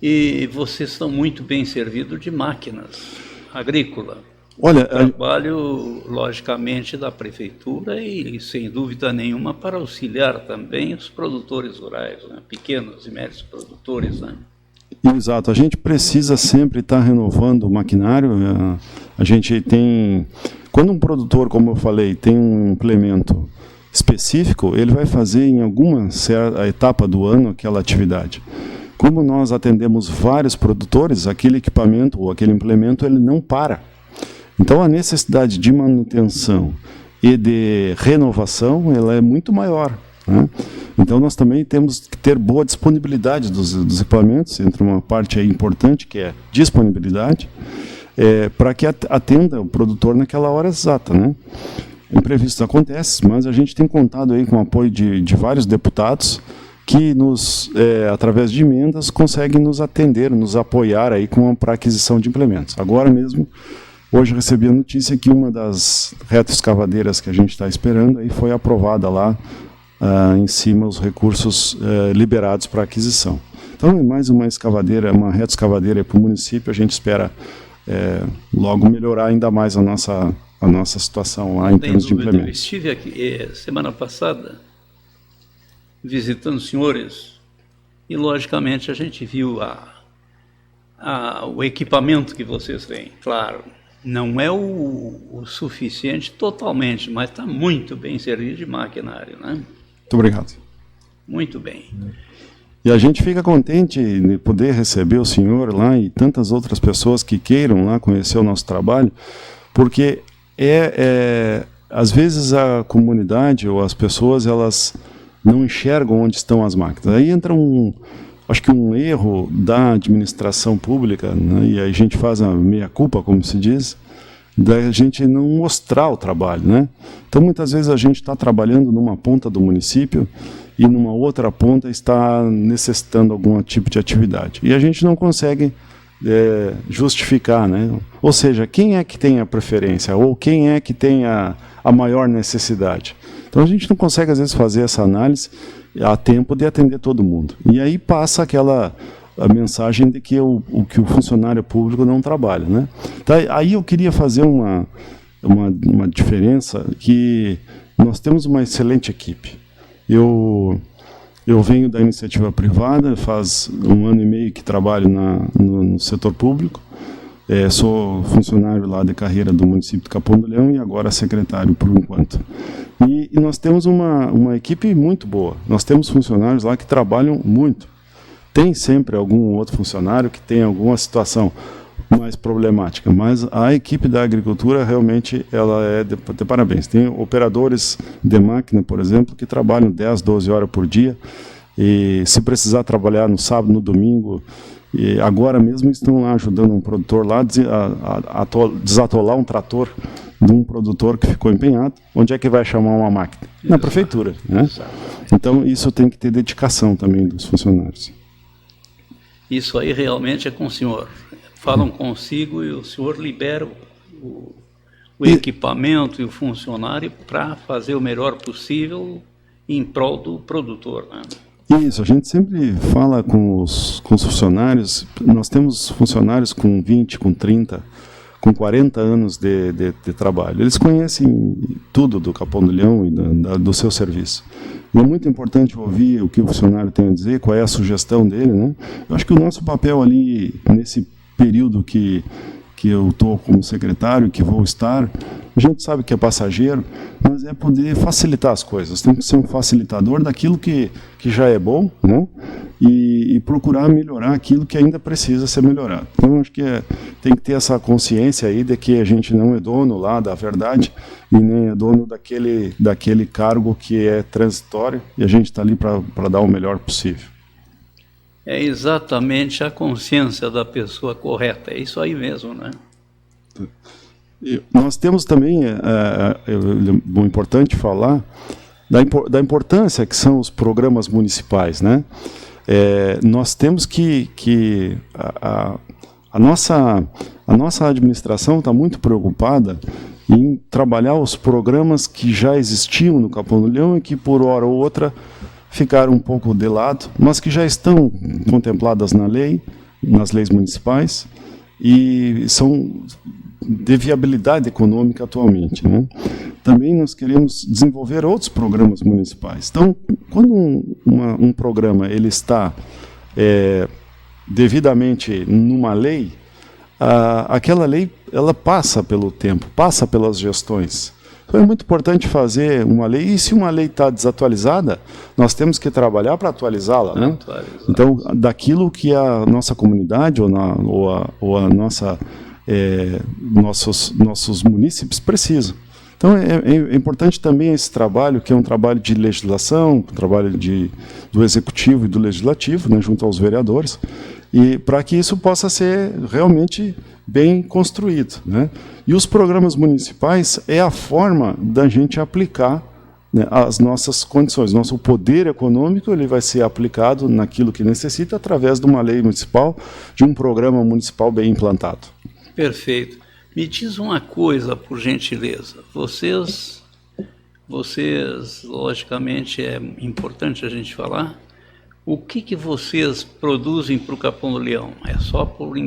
E vocês estão muito bem servidos de máquinas agrícolas. Olha, trabalho, logicamente, da prefeitura e, sem dúvida nenhuma, para auxiliar também os produtores rurais, né? Pequenos e médios produtores, né? Exato. A gente precisa sempre estar renovando o maquinário. A gente tem... Quando um produtor, como eu falei, tem um implemento específico, ele vai fazer em alguma certa etapa do ano aquela atividade. Como nós atendemos vários produtores, aquele equipamento ou aquele implemento, ele não para. Então, a necessidade de manutenção e de renovação, ela é muito maior, né? Então, nós também temos que ter boa disponibilidade dos equipamentos, entre uma parte aí importante, que é disponibilidade, para que atenda o produtor naquela hora exata, né? Imprevistos acontecem, mas a gente tem contado aí com o apoio de vários deputados que através de emendas, conseguem nos atender, nos apoiar aí para a aquisição de implementos. Agora mesmo, hoje eu recebi a notícia que uma das retroescavadeiras que a gente está esperando aí foi aprovada lá, em cima os recursos liberados para aquisição. Então, é mais uma escavadeira, uma retroescavadeira para o município, a gente espera logo melhorar ainda mais a nossa situação lá em termos de implementos. Eu estive aqui semana passada visitando os senhores e, logicamente, a gente viu o equipamento que vocês têm. Claro, não é o suficiente totalmente, mas está muito bem servido de maquinário, né? Muito obrigado. Muito bem. E a gente fica contente de poder receber o senhor lá e tantas outras pessoas que queiram lá conhecer o nosso trabalho, porque às vezes a comunidade ou as pessoas, elas não enxergam onde estão as máquinas. Aí entra acho que um erro da administração pública, né, e a gente faz a meia-culpa, como se diz, da gente não mostrar o trabalho, né? Então, muitas vezes a gente está trabalhando numa ponta do município e numa outra ponta está necessitando algum tipo de atividade. E a gente não consegue justificar, né? Ou seja, quem é que tem a preferência ou quem é que tem a maior necessidade? Então, a gente não consegue, às vezes, fazer essa análise a tempo de atender todo mundo. E aí passa a mensagem de que o funcionário público não trabalha, né? Então, aí eu queria fazer uma diferença, que nós temos uma excelente equipe. Eu venho da iniciativa privada, faz 1 ano e meio que trabalho no setor público, sou funcionário lá de carreira do município de Capão do Leão e agora secretário por enquanto. E nós temos uma equipe muito boa, nós temos funcionários lá que trabalham muito. Tem sempre algum outro funcionário que tem alguma situação mais problemática, mas a equipe da agricultura realmente ela é de parabéns. Tem operadores de máquina, por exemplo, que trabalham 10, 12 horas por dia e se precisar trabalhar no sábado, no domingo, e agora mesmo estão lá ajudando um produtor lá a desatolar um trator de um produtor que ficou empenhado. Onde é que vai chamar uma máquina? Na prefeitura, né? Então isso tem que ter dedicação também dos funcionários. Isso aí realmente é com o senhor. Falam consigo e o senhor libera o equipamento e o funcionário para fazer o melhor possível em prol do produtor, né? Isso, a gente sempre fala com os funcionários. Nós temos funcionários com 20, com 30, com 40 anos de trabalho. Eles conhecem tudo do Capão do Leão e do seu serviço. E é muito importante ouvir o que o funcionário tem a dizer, qual é a sugestão dele, né? Eu acho que o nosso papel ali, nesse período que eu estou como secretário, que vou estar, a gente sabe que é passageiro, mas é poder facilitar as coisas. Tem que ser um facilitador daquilo que já é bom, né? E procurar melhorar aquilo que ainda precisa ser melhorado. Então, acho que tem que ter essa consciência aí de que a gente não é dono lá da verdade e nem é dono daquele cargo que é transitório, e a gente está ali para dar o melhor possível. É exatamente a consciência da pessoa correta, é isso aí mesmo, né? Nós temos também, importante falar, da importância que são os programas municipais, né? Nós temos que a nossa administração está muito preocupada em trabalhar os programas que já existiam no Capão do Leão e que, por hora ou outra, ficaram um pouco de lado, mas que já estão contempladas na lei, nas leis municipais, e são de viabilidade econômica atualmente, né? Também nós queremos desenvolver outros programas municipais. Então, quando um programa ele está devidamente numa lei, aquela lei ela passa pelo tempo, passa pelas gestões. Então é muito importante fazer uma lei, e se uma lei está desatualizada, nós temos que trabalhar para atualizá-la, né? Então, daquilo que a nossa comunidade ou a nossa, nossos munícipes precisam. Então é importante também esse trabalho, que é um trabalho de legislação, um trabalho do Executivo e do Legislativo, né, junto aos vereadores, e para que isso possa ser realmente bem construído, né? E os programas municipais é a forma da gente aplicar, né, as nossas condições. Nosso poder econômico ele vai ser aplicado naquilo que necessita através de uma lei municipal, de um programa municipal bem implantado. Perfeito. Me diz uma coisa, por gentileza. Vocês, logicamente, é importante a gente falar, o que vocês produzem para o Capão do Leão? É só por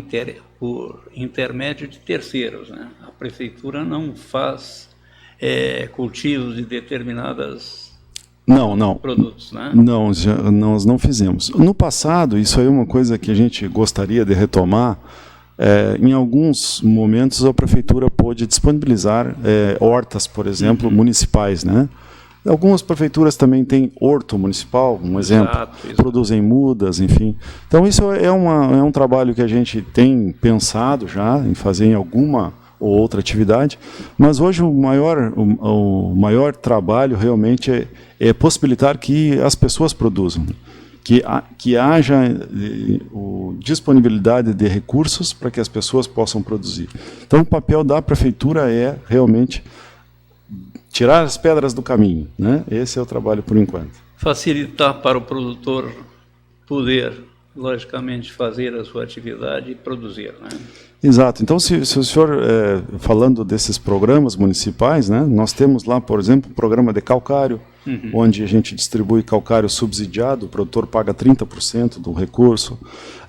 intermédio de terceiros, né? A prefeitura não faz cultivos de determinadas produtos, né? Não, nós não fizemos. No passado, isso aí é uma coisa que a gente gostaria de retomar. Em alguns momentos a prefeitura pôde disponibilizar hortas, por exemplo, municipais, né? Algumas prefeituras também têm horto municipal, um exemplo, exato. Produzem mudas, enfim. Então isso é um trabalho que a gente tem pensado já em fazer em alguma ou outra atividade, mas hoje o maior trabalho realmente é possibilitar que as pessoas produzam, que haja disponibilidade de recursos para que as pessoas possam produzir. Então o papel da prefeitura é realmente tirar as pedras do caminho, né? Esse é o trabalho por enquanto. Facilitar para o produtor poder, logicamente, fazer a sua atividade e produzir, né? Exato. Então, se o senhor, falando desses programas municipais, né, nós temos lá, por exemplo, um programa de calcário, onde a gente distribui calcário subsidiado, o produtor paga 30% do recurso.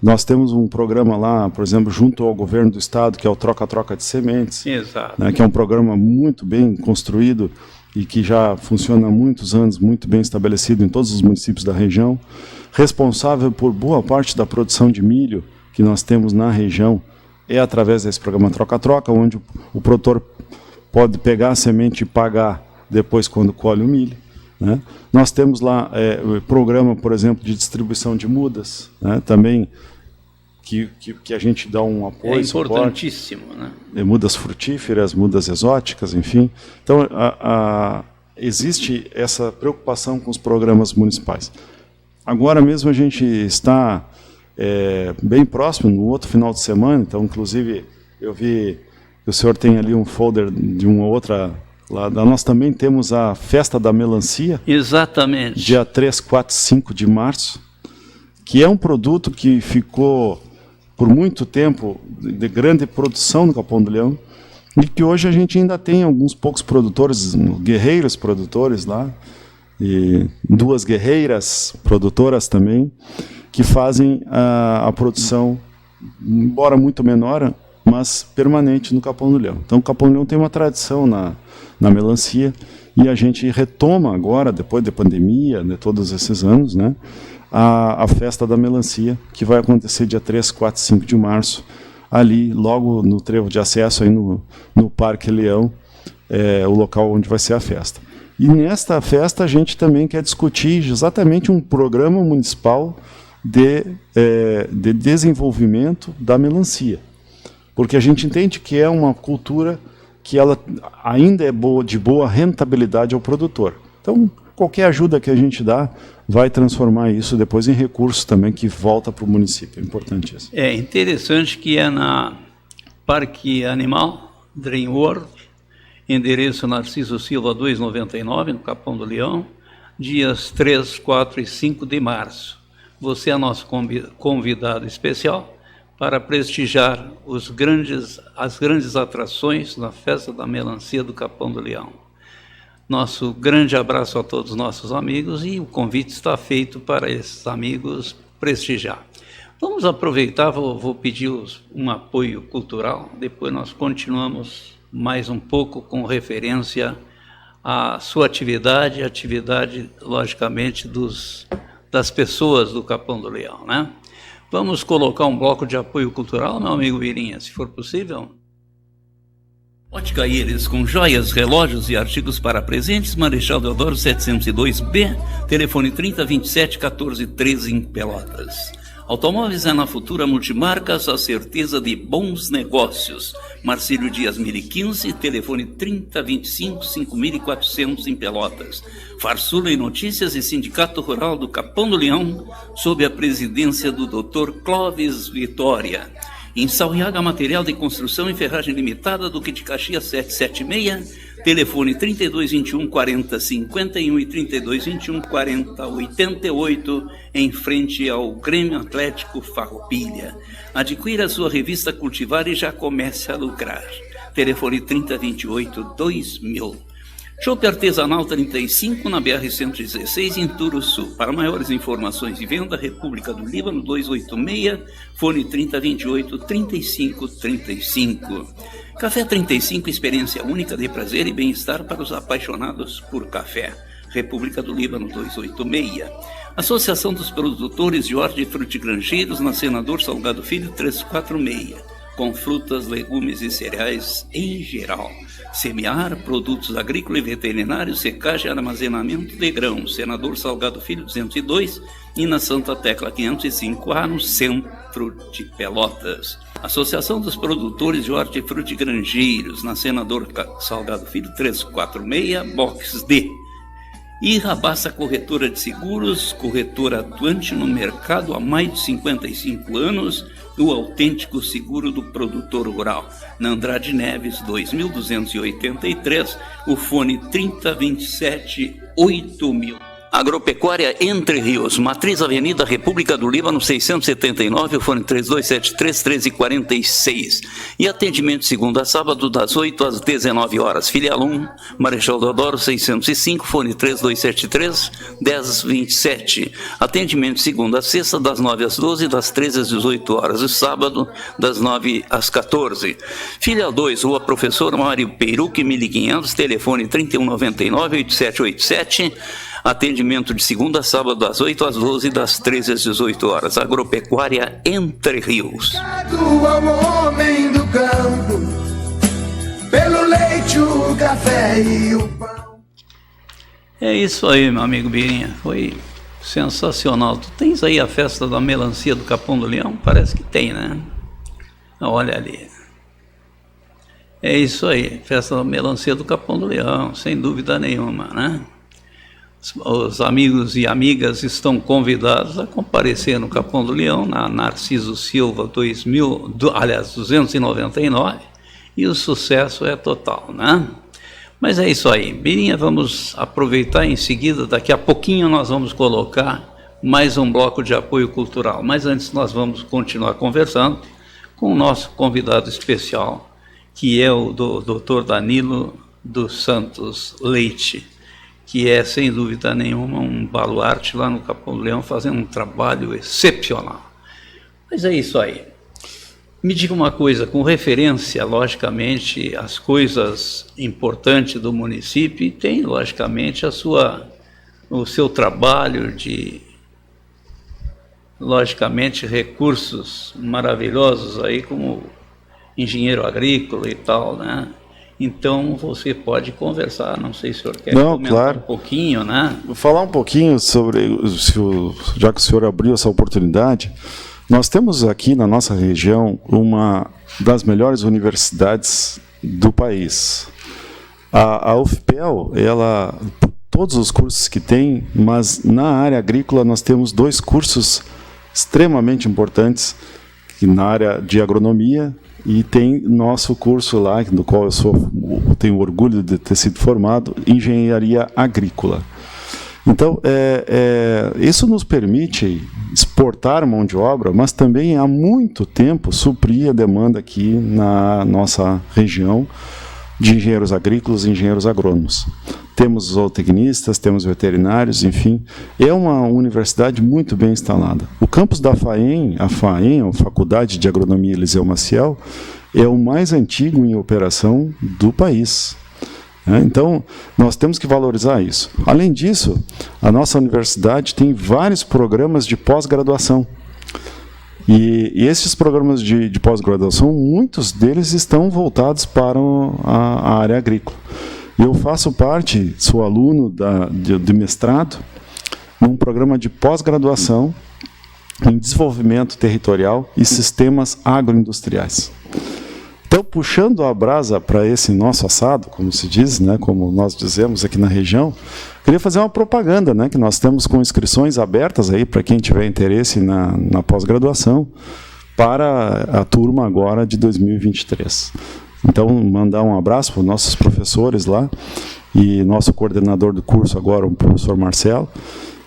Nós temos um programa lá, por exemplo, junto ao governo do estado, que é o troca-troca de sementes. Exato. Né, que é um programa muito bem construído e que já funciona há muitos anos, muito bem estabelecido em todos os municípios da região. Responsável por boa parte da produção de milho que nós temos na região é através desse programa troca-troca, onde o produtor pode pegar a semente e pagar depois quando colhe o milho, né? Nós temos lá o programa, por exemplo, de distribuição de mudas, né? Também que a gente dá um apoio. É importantíssimo, suporte, né? Mudas frutíferas, mudas exóticas, enfim. Então, existe essa preocupação com os programas municipais. agora mesmo a gente está bem próximo, no outro final de semana, então, inclusive, eu vi que o senhor tem ali um folder de uma outra... Lá, nós também temos a Festa da Melancia. Exatamente. Dia 3, 4, 5 de março, que é um produto que ficou por muito tempo de grande produção no Capão do Leão, e que hoje a gente ainda tem alguns poucos produtores, guerreiros produtores lá, e 2 guerreiras produtoras também, que fazem a produção, embora muito menor, mas permanente no Capão do Leão. Então o Capão do Leão tem uma tradição na melancia, e a gente retoma agora, depois da pandemia, de todos esses anos, né, a Festa da Melancia, que vai acontecer dia 3, 4, 5 de março, ali, logo no trevo de acesso, aí no Parque Leão, o local onde vai ser a festa. E nesta festa a gente também quer discutir exatamente um programa municipal de desenvolvimento da melancia, porque a gente entende que é uma cultura que ela ainda é de boa rentabilidade ao produtor. Então, qualquer ajuda que a gente dá vai transformar isso depois em recurso também que volta para o município. É importante isso. É interessante que é na Parque Animal, Dream World, endereço Narciso Silva 299, no Capão do Leão, dias 3, 4 e 5 de março. Você é nosso convidado especial para prestigiar as grandes atrações na Festa da Melancia do Capão do Leão. Nosso grande abraço a todos os nossos amigos, e o convite está feito para esses amigos prestigiar. Vamos aproveitar, vou pedir um apoio cultural, depois nós continuamos mais um pouco com referência à sua atividade, logicamente, das pessoas do Capão do Leão, né? Vamos colocar um bloco de apoio cultural, meu amigo Virinha, se for possível. Ótica Íris, com joias, relógios e artigos para presentes, Marechal Deodoro 702B, telefone 3027-1413 em Pelotas. Automóveis é na Futura Multimarcas, a certeza de bons negócios. Marcílio Dias 1015, telefone 3025-5400 em Pelotas. Farsula e Notícias e Sindicato Rural do Capão do Leão, sob a presidência do Dr. Clóvis Vitória. Em Sauiaga, material de construção e ferragem limitada, Duque de Caxias 776, telefone 3221-4051 e 3221-4088, em frente ao Grêmio Atlético Farroupilha. Adquira a sua revista Cultivar e já comece a lucrar. Telefone 3028-2000. Chopp Artesanal 35, na BR-116, em Turuçu. Para maiores informações e venda, República do Líbano 286, fone 3028-3535. Café 35, experiência única de prazer e bem-estar para os apaixonados por café. República do Líbano 286. Associação dos Produtores de Hortifrutigranjeiros, na Senador Salgado Filho 346. Com frutas, legumes e cereais em geral. Semear, produtos agrícolas e veterinários, secagem e armazenamento de grãos. Senador Salgado Filho 202 e na Santa Tecla 505A, no centro de Pelotas. Associação dos Produtores de Hortifrutigranjeiros, na Senador Salgado Filho 346, box D. E Rabassa Corretora de Seguros, corretora atuante no mercado há mais de 55 anos, o autêntico seguro do produtor rural. Na Andrade Neves, 2283, o fone 3027-8000. Agropecuária Entre Rios, Matriz Avenida República do Líbano 679, o fone 3273-1346. E atendimento segunda a sábado das 8 às 19 horas. Filial 1, Marechal Deodoro 605, fone 3273-1027. Atendimento segunda a sexta das 9 às 12, das 13 às 18 horas. E sábado das 9 às 14. Filial 2, Rua Professor Mário Peiruque 1500, telefone 3199-8787. Atendimento de segunda a sábado das 8 às 12, das 13 às 18 horas. Agropecuária Entre Rios. Ao homem do campo, pelo leite, o café e o pão. É isso aí, meu amigo Birinha. Foi sensacional. Tu tens aí a Festa da Melancia do Capão do Leão? Parece que tem, né? Olha ali. É isso aí, Festa da Melancia do Capão do Leão, sem dúvida nenhuma, né? os amigos e amigas estão convidados a comparecer no Capão do Leão, na Narciso Silva 299, e o sucesso é total, né? Mas é isso aí. Birinha, vamos aproveitar em seguida, daqui a pouquinho nós vamos colocar mais um bloco de apoio cultural. Mas antes nós vamos continuar conversando com o nosso convidado especial, que é o Dr. Danilo dos Santos Leite, que é, sem dúvida nenhuma, um baluarte lá no Capão do Leão, fazendo um trabalho excepcional. Mas é isso aí. Me diga uma coisa, com referência, logicamente, às coisas importantes do município, e tem, logicamente, o seu trabalho de, logicamente, recursos maravilhosos aí, como engenheiro agrícola e tal, né? Então, você pode conversar, não sei se o senhor quer comentar claro. Um pouquinho, né? Vou falar um pouquinho sobre, já que o senhor abriu essa oportunidade, nós temos aqui na nossa região uma das melhores universidades do país. A UFPEL, ela, todos os cursos que tem, mas na área agrícola nós temos 2 cursos extremamente importantes, que na área de agronomia, e tem nosso curso lá, no qual eu tenho orgulho de ter sido formado, engenharia agrícola. Então, isso nos permite exportar mão de obra, mas também há muito tempo suprir a demanda aqui na nossa região de engenheiros agrícolas e engenheiros agrônomos. Temos zootecnistas, temos veterinários, enfim, é uma universidade muito bem instalada. O campus da FAEM, a Faculdade de Agronomia Eliseu Maciel, é o mais antigo em operação do país. Então, nós temos que valorizar isso. Além disso, a nossa universidade tem vários programas de pós-graduação. E esses programas de pós-graduação, muitos deles estão voltados para a área agrícola. Eu faço parte, sou aluno de mestrado, num programa de pós-graduação em desenvolvimento territorial e sistemas agroindustriais. Então, puxando a brasa para esse nosso assado, como se diz, né, como nós dizemos aqui na região, queria fazer uma propaganda, né, que nós temos com inscrições abertas aí para quem tiver interesse na pós-graduação para a turma agora de 2023. Então, mandar um abraço para os nossos professores lá e nosso coordenador do curso agora, o professor Marcelo,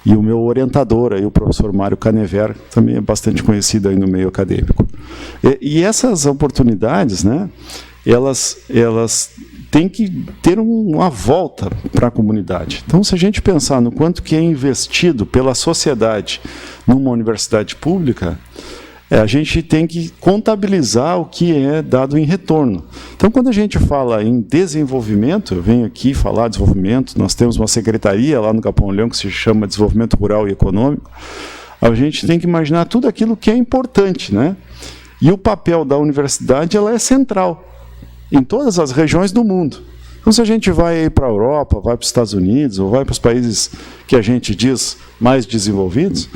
e o meu orientador, aí, o professor Mário Canever, também é bastante conhecido aí no meio acadêmico. E essas oportunidades, né, elas têm que ter uma volta para a comunidade. Então, se a gente pensar no quanto que é investido pela sociedade numa universidade pública, a gente tem que contabilizar o que é dado em retorno. Então, quando a gente fala em desenvolvimento, eu venho aqui falar de desenvolvimento, nós temos uma secretaria lá no Capão do Leão que se chama Desenvolvimento Rural e Econômico, a gente tem que imaginar tudo aquilo que é importante, né? E o papel da universidade, ela é central em todas as regiões do mundo. Então, se a gente vai para a Europa, vai para os Estados Unidos, ou vai para os países que a gente diz mais desenvolvidos,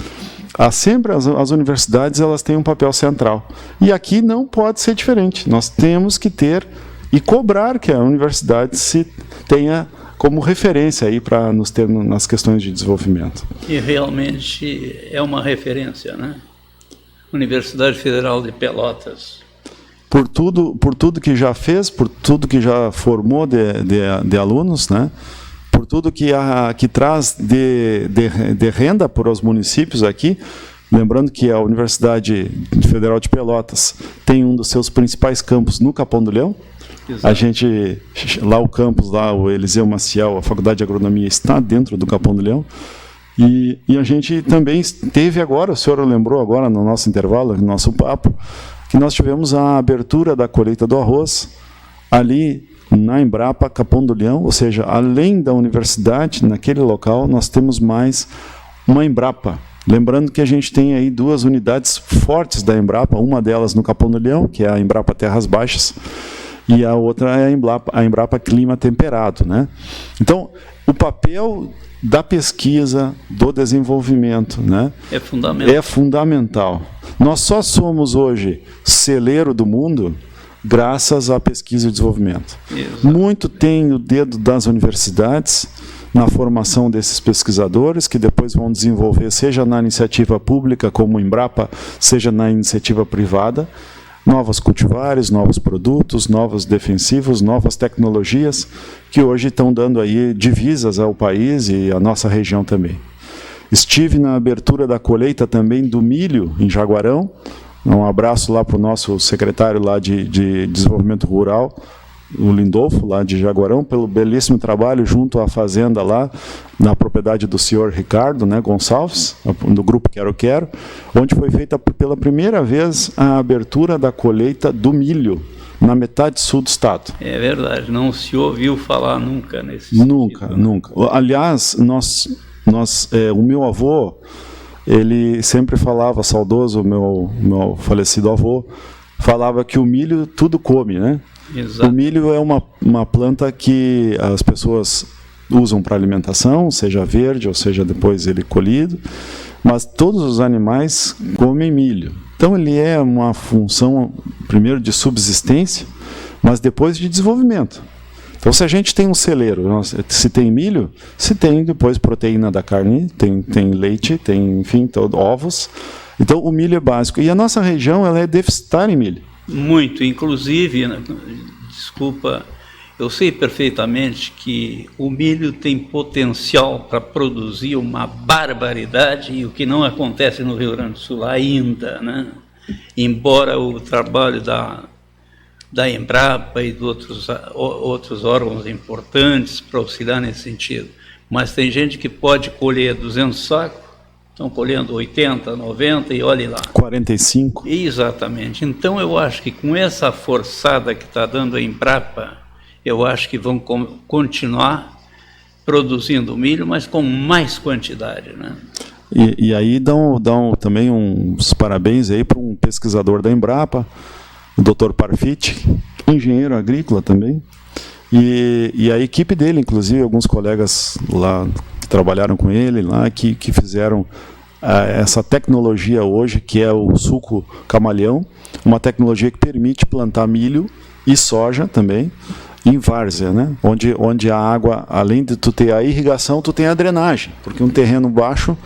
sempre as universidades elas têm um papel central. E aqui não pode ser diferente. Nós temos que ter e cobrar que a universidade se tenha como referência aí para nos ter nas questões de desenvolvimento. E realmente é uma referência, né? Universidade Federal de Pelotas. Por tudo que já fez, por tudo que já formou de alunos, né? Por tudo que traz de renda para os municípios aqui. Lembrando que a Universidade Federal de Pelotas tem um dos seus principais campos no Capão do Leão. Exato. A gente, lá o campus, lá o Eliseu Maciel, a Faculdade de Agronomia está dentro do Capão do Leão. E a gente também teve agora, o senhor lembrou agora no nosso intervalo, no nosso papo, que nós tivemos a abertura da colheita do arroz ali na Embrapa Capão do Leão, ou seja, além da universidade, naquele local, nós temos mais uma Embrapa. Lembrando que a gente tem aí 2 unidades fortes da Embrapa, uma delas no Capão do Leão, que é a Embrapa Terras Baixas, e a outra é a Embrapa Clima Temperado, né? Então, o papel da pesquisa, do desenvolvimento, né, é fundamental. Nós só somos hoje celeiro do mundo graças à pesquisa e desenvolvimento. Exato. Muito tem o dedo das universidades, na formação desses pesquisadores, que depois vão desenvolver, seja na iniciativa pública, como o Embrapa, seja na iniciativa privada, novos cultivares, novos produtos, novos defensivos, novas tecnologias, que hoje estão dando aí divisas ao país e à nossa região também. Estive na abertura da colheita também do milho em Jaguarão. Um abraço lá para o nosso secretário lá de Desenvolvimento Rural, o Lindolfo, lá de Jaguarão, pelo belíssimo trabalho junto à fazenda lá, na propriedade do senhor Ricardo, né, Gonçalves, do grupo Quero Quero, onde foi feita pela primeira vez a abertura da colheita do milho, na metade sul do estado. É verdade, não se ouviu falar nunca nesse Nunca, sentido, né? nunca. Aliás, o meu avô, ele sempre falava, saudoso, meu falecido avô, falava que o milho tudo come, né? Exato. O milho é uma planta que as pessoas usam para alimentação, seja verde ou seja depois ele colhido, mas todos os animais comem milho. Então ele é uma função, primeiro, de subsistência, mas depois de desenvolvimento. Então, se a gente tem um celeiro, se tem milho, se tem depois proteína da carne, tem leite, tem, enfim, ovos. Então, o milho é básico. E a nossa região ela é deficitária em milho. Muito, inclusive, desculpa, eu sei perfeitamente que o milho tem potencial para produzir uma barbaridade, e o que não acontece no Rio Grande do Sul ainda, né? Embora o trabalho da Embrapa e de outros órgãos importantes para auxiliar nesse sentido. Mas tem gente que pode colher 200 sacos, estão colhendo 80, 90 e olhe lá. 45. Exatamente. Então eu acho que com essa forçada que está dando a Embrapa, eu acho que vão continuar produzindo milho, mas com mais quantidade, né? E aí dão também uns parabéns aí para um pesquisador da Embrapa, o Dr. Parfit, engenheiro agrícola também, e a equipe dele, inclusive alguns colegas lá que trabalharam com ele, lá que fizeram essa tecnologia hoje, que é o suco camaleão, uma tecnologia que permite plantar milho e soja também, em várzea, né? Onde a água, além de tu ter a irrigação, tu tem a drenagem, porque um terreno baixo,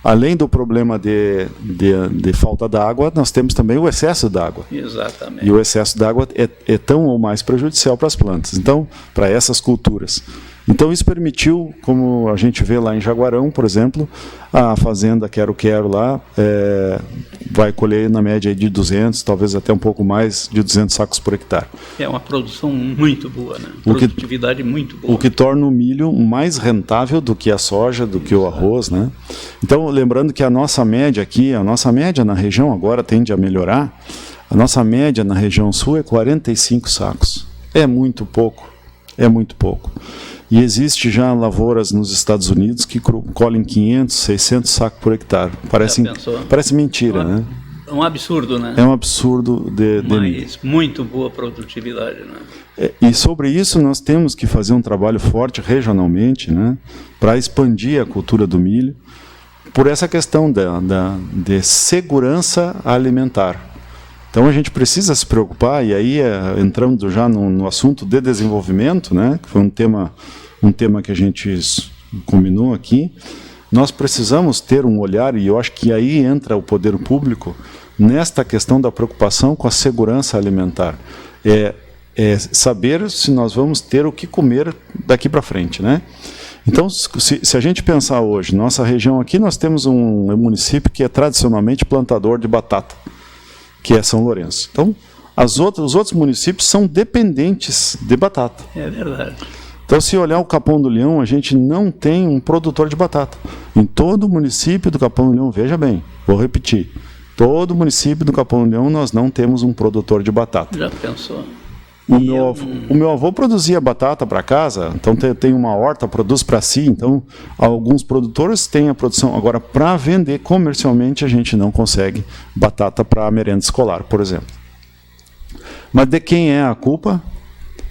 além do problema de falta d'água, nós temos também o excesso d'água. Exatamente. E o excesso d'água é tão ou mais prejudicial para as plantas, então, para essas culturas. Então isso permitiu, como a gente vê lá em Jaguarão, por exemplo, a fazenda Quero Quero lá vai colher na média de 200, talvez até um pouco mais de 200 sacos por hectare. É uma produção muito boa, né? Produtividade muito boa. O que torna o milho mais rentável do que a soja, do que o arroz, né? Então, lembrando que a nossa média na região agora tende a melhorar, a nossa média na região sul é 45 sacos. É muito pouco, é muito pouco. E existe já lavouras nos Estados Unidos que colhem 500, 600 sacos por hectare. Parece mentira, né? É um absurdo, né? É um absurdo Mas muito boa produtividade, né? E sobre isso nós temos que fazer um trabalho forte regionalmente, né? Para expandir a cultura do milho, por essa questão de segurança alimentar. Então a gente precisa se preocupar, e aí entrando já no assunto de desenvolvimento, né, que foi um tema que a gente combinou aqui, nós precisamos ter um olhar, e eu acho que aí entra o poder público, nesta questão da preocupação com a segurança alimentar. É saber se nós vamos ter o que comer daqui para frente, né? Então, se a gente pensar hoje, nossa região aqui, nós temos um município que é tradicionalmente plantador de batata, que é São Lourenço. Então, os outros municípios são dependentes de batata. É verdade. Então, se olhar o Capão do Leão, a gente não tem um produtor de batata. Em todo o município do Capão do Leão, veja bem, vou repetir, todo município do Capão do Leão nós não temos um produtor de batata. Já pensou? O meu avô produzia batata para casa, então tem uma horta, produz para si, então alguns produtores têm a produção. Agora, para vender comercialmente, a gente não consegue batata para merenda escolar, por exemplo. Mas de quem é a culpa?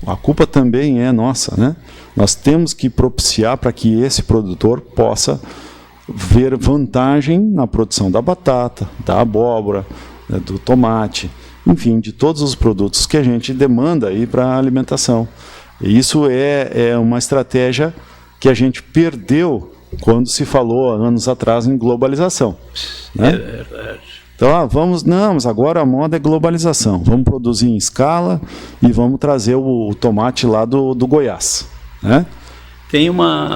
A culpa também é nossa, né? Nós temos que propiciar para que esse produtor possa ver vantagem na produção da batata, da abóbora, do tomate, enfim, de todos os produtos que a gente demanda aí para a alimentação. E isso é uma estratégia que a gente perdeu quando se falou anos atrás em globalização. Né? É verdade. Então, mas agora a moda é globalização. Vamos produzir em escala e vamos trazer o tomate lá do Goiás. Né?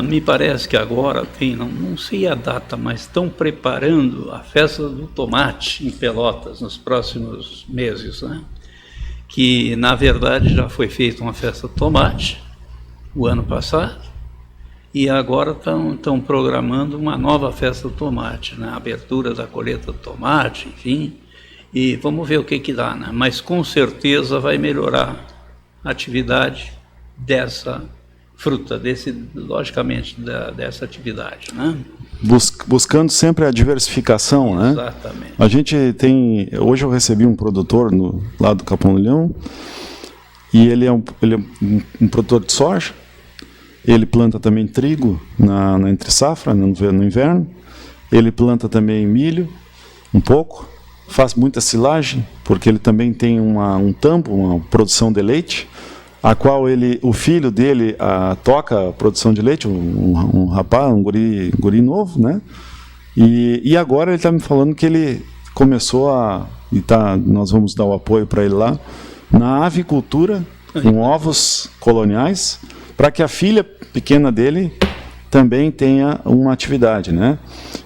Me parece que agora tem, não sei a data, mas estão preparando a festa do tomate em Pelotas nos próximos meses, né? Que, na verdade, já foi feita uma festa do tomate o ano passado, e agora estão programando uma nova festa do tomate, né? Abertura da colheita do tomate, enfim, e vamos ver o que dá, né? Mas com certeza vai melhorar a atividade dessa fruta, logicamente, dessa atividade, né? Buscando sempre a diversificação, né? Exatamente. A gente tem... Hoje eu recebi um produtor lá do Capão do Leão, e ele é um produtor de soja. Ele planta também trigo na entre safra, no inverno. Ele planta também milho, um pouco. Faz muita silagem, porque ele também tem um tambo, uma produção de leite, a qual o filho dele toca a produção de leite, um rapaz, um guri novo, né? E agora ele está me falando que ele começou nós vamos dar o apoio para ele lá, na avicultura, com ovos coloniais, para que a filha pequena dele também tenha uma atividade, né?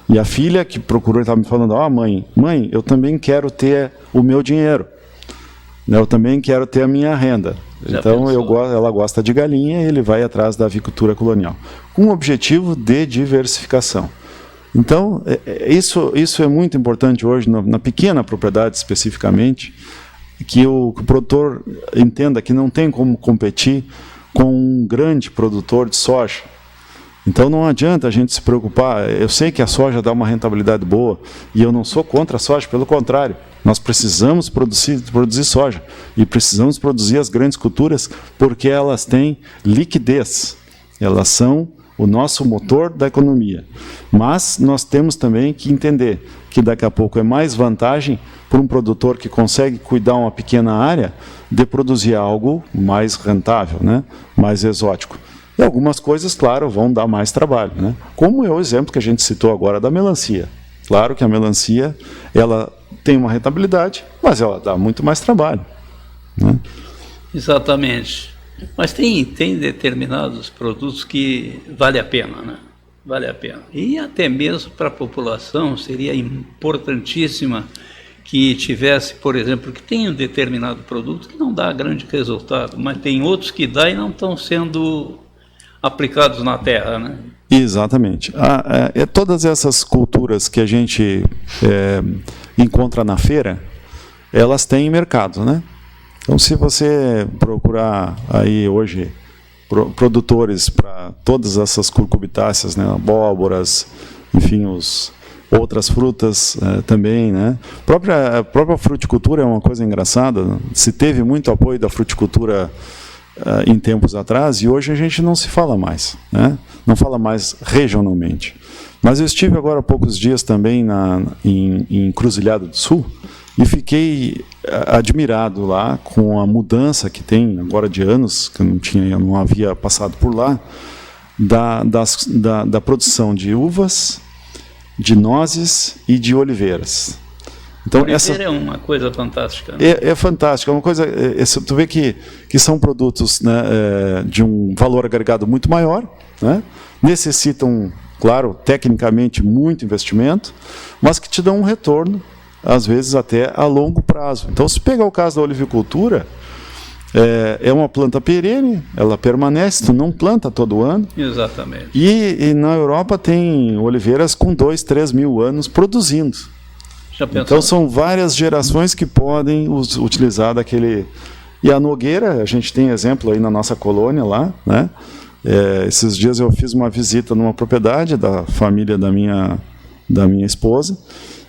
E a filha que procurou estava me falando, mãe, eu também quero ter o meu dinheiro, eu também quero ter a minha renda. Então ela gosta de galinha e ele vai atrás da avicultura colonial, com o objetivo de diversificação. Então, isso é muito importante hoje, na pequena propriedade especificamente, que o produtor entenda que não tem como competir com um grande produtor de soja. Então não adianta a gente se preocupar. Eu sei que a soja dá uma rentabilidade boa e eu não sou contra a soja, pelo contrário. Nós precisamos produzir soja e precisamos produzir as grandes culturas porque elas têm liquidez. Elas são o nosso motor da economia. Mas nós temos também que entender que daqui a pouco é mais vantagem para um produtor que consegue cuidar uma pequena área de produzir algo mais rentável, né? Mais exótico. E algumas coisas, claro, vão dar mais trabalho, né? Como é o exemplo que a gente citou agora da melancia. Claro que a melancia ela tem uma rentabilidade, mas ela dá muito mais trabalho, né? Exatamente. Mas tem determinados produtos que vale a pena, né? Vale a pena. E até mesmo para a população seria importantíssima que tivesse, por exemplo, que tem um determinado produto que não dá grande resultado, mas tem outros que dá e não estão sendo aplicados na terra, né? Exatamente. Todas essas culturas que a gente encontra na feira, elas têm mercado, né? Então, se você procurar aí hoje produtores para todas essas cucurbitáceas, né, abóboras, enfim, outras frutas também, né? A própria fruticultura é uma coisa engraçada. Se teve muito apoio da fruticultura em tempos atrás, e hoje a gente não se fala mais, né? Não fala mais regionalmente. Mas eu estive agora há poucos dias também em Encruzilhada do Sul e fiquei admirado lá com a mudança que tem agora de anos, que eu não havia passado por lá, da produção de uvas, de nozes e de oliveiras. Então, Oliveira é uma coisa fantástica, né? É fantástica, é uma coisa. Tu vê que são produtos, né, de um valor agregado muito maior, né? Necessitam, claro, tecnicamente muito investimento, mas que te dão um retorno, às vezes até a longo prazo. Então, se pegar o caso da olivicultura, é uma planta perene, ela permanece, tu não planta todo ano. Exatamente. E na Europa tem oliveiras com 2, 3 mil anos produzindo. Então são várias gerações que podem utilizar daquele... E a nogueira, a gente tem exemplo aí na nossa colônia lá, né? Esses dias eu fiz uma visita numa propriedade da família da minha esposa,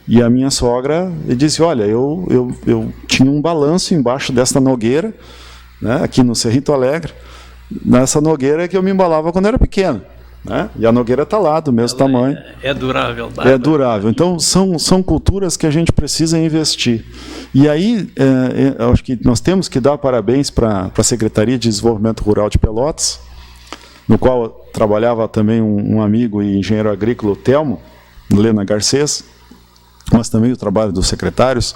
e a minha sogra disse, olha, eu tinha um balanço embaixo desta nogueira, né, aqui no Cerrito Alegre, nessa nogueira que eu me embalava quando era pequeno. Né? E a nogueira está lá, do mesmo tamanho. É durável. É durável. Então, são culturas que a gente precisa investir. E aí, acho que nós temos que dar parabéns para a Secretaria de Desenvolvimento Rural de Pelotas, no qual trabalhava também um amigo e engenheiro agrícola, o Telmo Lena Garcês, mas também o trabalho dos secretários,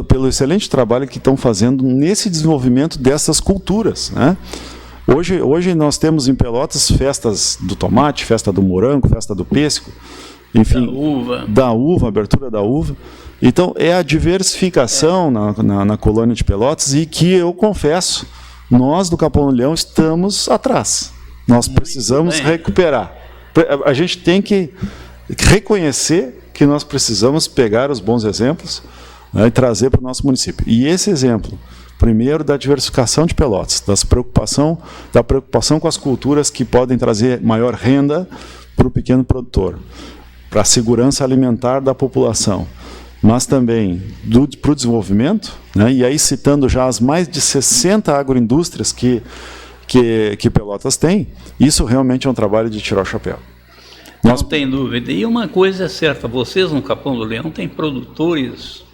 pelo excelente trabalho que estão fazendo nesse desenvolvimento dessas culturas, né? Hoje nós temos em Pelotas festas do tomate, festa do morango, festa do pêssego, enfim, da uva, abertura da uva. Então, é a diversificação na colônia de Pelotas, e que eu confesso, nós do Capão do Leão estamos atrás. Nós precisamos recuperar. A gente tem que reconhecer que nós precisamos pegar os bons exemplos, né, e trazer para o nosso município. E esse exemplo, primeiro, da diversificação de Pelotas, da preocupação com as culturas que podem trazer maior renda para o pequeno produtor, para a segurança alimentar da população, mas também para o desenvolvimento, né? E aí citando já as mais de 60 agroindústrias que Pelotas tem, isso realmente é um trabalho de tirar o chapéu. Não tem dúvida. E uma coisa é certa, vocês no Capão do Leão têm produtores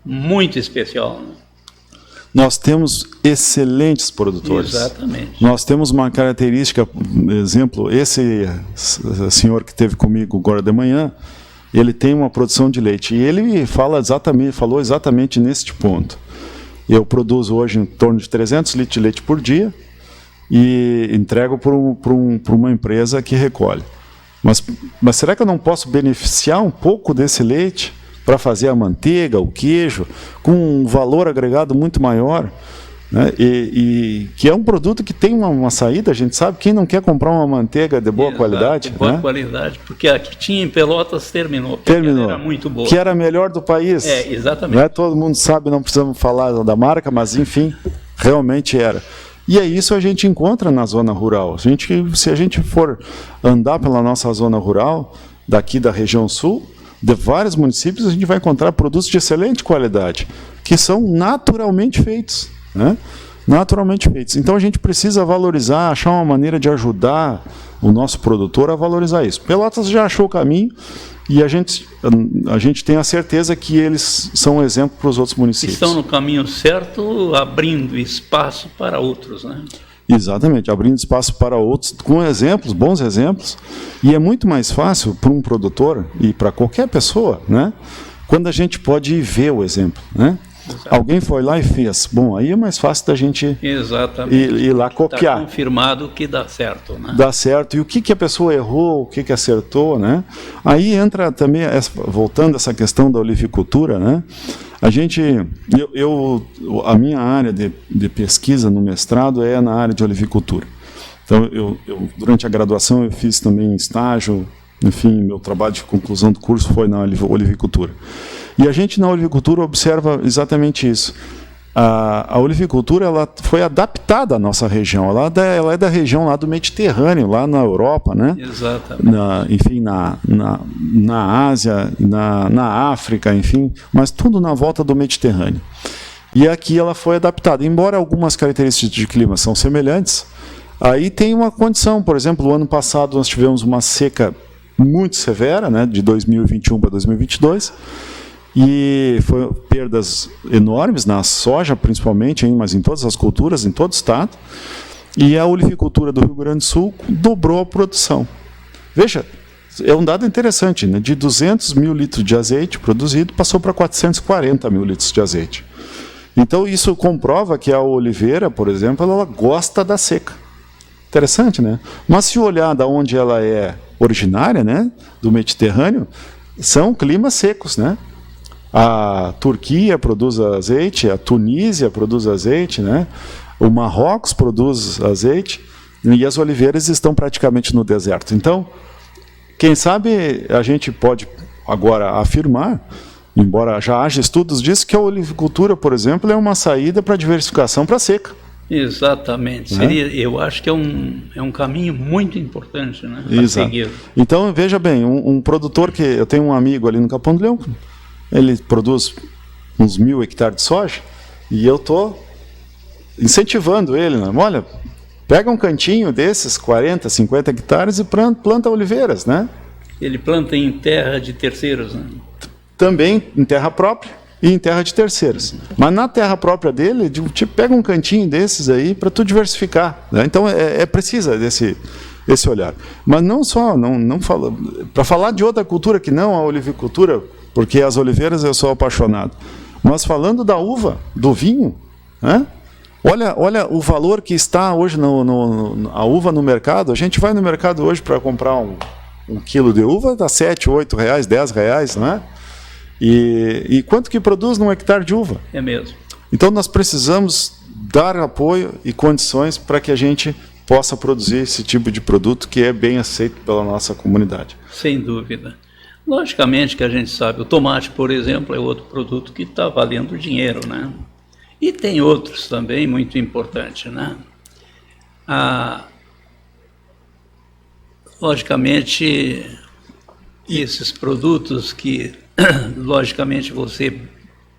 muito especial, né? Nós temos excelentes produtores. Exatamente. Nós temos uma característica, exemplo, esse senhor que esteve comigo agora de manhã, ele tem uma produção de leite, e ele falou exatamente neste ponto. Eu produzo hoje em torno de 300 litros de leite por dia e entrego para uma empresa que recolhe. Mas será que eu não posso beneficiar um pouco desse leite para fazer a manteiga, o queijo, com um valor agregado muito maior, né? E que é um produto que tem uma saída, a gente sabe, quem não quer comprar uma manteiga de boa qualidade. De boa qualidade, porque a que tinha em Pelotas terminou. Era muito boa. Que era a melhor do país. Exatamente. Não é, todo mundo sabe, não precisamos falar da marca, mas enfim, realmente era. E é isso que a gente encontra na zona rural. Se a gente for andar pela nossa zona rural, daqui da região sul, de vários municípios, a gente vai encontrar produtos de excelente qualidade, que são naturalmente feitos, né? Naturalmente feitos. Então a gente precisa valorizar, achar uma maneira de ajudar o nosso produtor a valorizar isso. Pelotas já achou o caminho, e a gente tem a certeza que eles são um exemplo para os outros municípios. Estão no caminho certo, abrindo espaço para outros, né? Exatamente, abrindo espaço para outros, com exemplos, bons exemplos. E é muito mais fácil para um produtor e para qualquer pessoa, né, quando a gente pode ir ver o exemplo, né? Alguém foi lá e fez. Bom, aí é mais fácil da gente ir lá copiar. Está confirmado que dá certo, né? Dá certo. E o que a pessoa errou, o que acertou, né? Aí entra também, voltando a essa questão da olivicultura, né? A minha área de pesquisa no mestrado é na área de olivicultura. Então, durante a graduação eu fiz também estágio, enfim, meu trabalho de conclusão do curso foi na olivicultura. E a gente na olivicultura observa exatamente isso. A olivicultura ela foi adaptada à nossa região. Ela é da região lá do Mediterrâneo, lá na Europa, né? Exatamente. Enfim, na Ásia, na África, enfim, mas tudo na volta do Mediterrâneo. E aqui ela foi adaptada. Embora algumas características de clima são semelhantes, aí tem uma condição. Por exemplo, o ano passado nós tivemos uma seca muito severa, né, de 2021 para 2022, e foi perdas enormes na soja, principalmente, mas em todas as culturas, em todo o estado. E a olivicultura do Rio Grande do Sul dobrou a produção. Veja, é um dado interessante, né? De 200 mil litros de azeite produzido, passou para 440 mil litros de azeite. Então, isso comprova que a oliveira, por exemplo, ela gosta da seca. Interessante, né? Mas se olhar de onde ela é originária, né, do Mediterrâneo, são climas secos, né? A Turquia produz azeite, a Tunísia produz azeite, né? O Marrocos produz azeite, e as oliveiras estão praticamente no deserto. Então, quem sabe a gente pode agora afirmar, embora já haja estudos disso, que a olivicultura, por exemplo, é uma saída para a diversificação para a seca. Exatamente. Né? Eu acho que é um caminho muito importante, né, a Exato. seguir. Então, veja bem, um produtor que... Eu tenho um amigo ali no Capão do Leão, ele produz uns 1.000 hectares de soja, e eu estou incentivando ele, né? Olha, pega um cantinho desses 40, 50 hectares e planta oliveiras, né? Ele planta em terra de terceiros, né? Também em terra própria, e em terra de terceiros. Mas na terra própria dele, tipo, pega um cantinho desses aí para tu diversificar, né? Então precisa desse olhar. Mas não só, não fala, para falar de outra cultura que não a olivicultura, porque as oliveiras eu sou apaixonado. Mas falando da uva, do vinho, né? Olha o valor que está hoje a uva no mercado. A gente vai no mercado hoje para comprar um quilo de uva, dá 7, 8 reais, 10 reais, né? E quanto que produz num hectare de uva? É mesmo. Então nós precisamos dar apoio e condições para que a gente possa produzir esse tipo de produto que é bem aceito pela nossa comunidade. Sem dúvida. Logicamente que a gente sabe, o tomate, por exemplo, é outro produto que está valendo dinheiro, né? E tem outros também muito importantes, né? Logicamente, esses produtos que, logicamente, você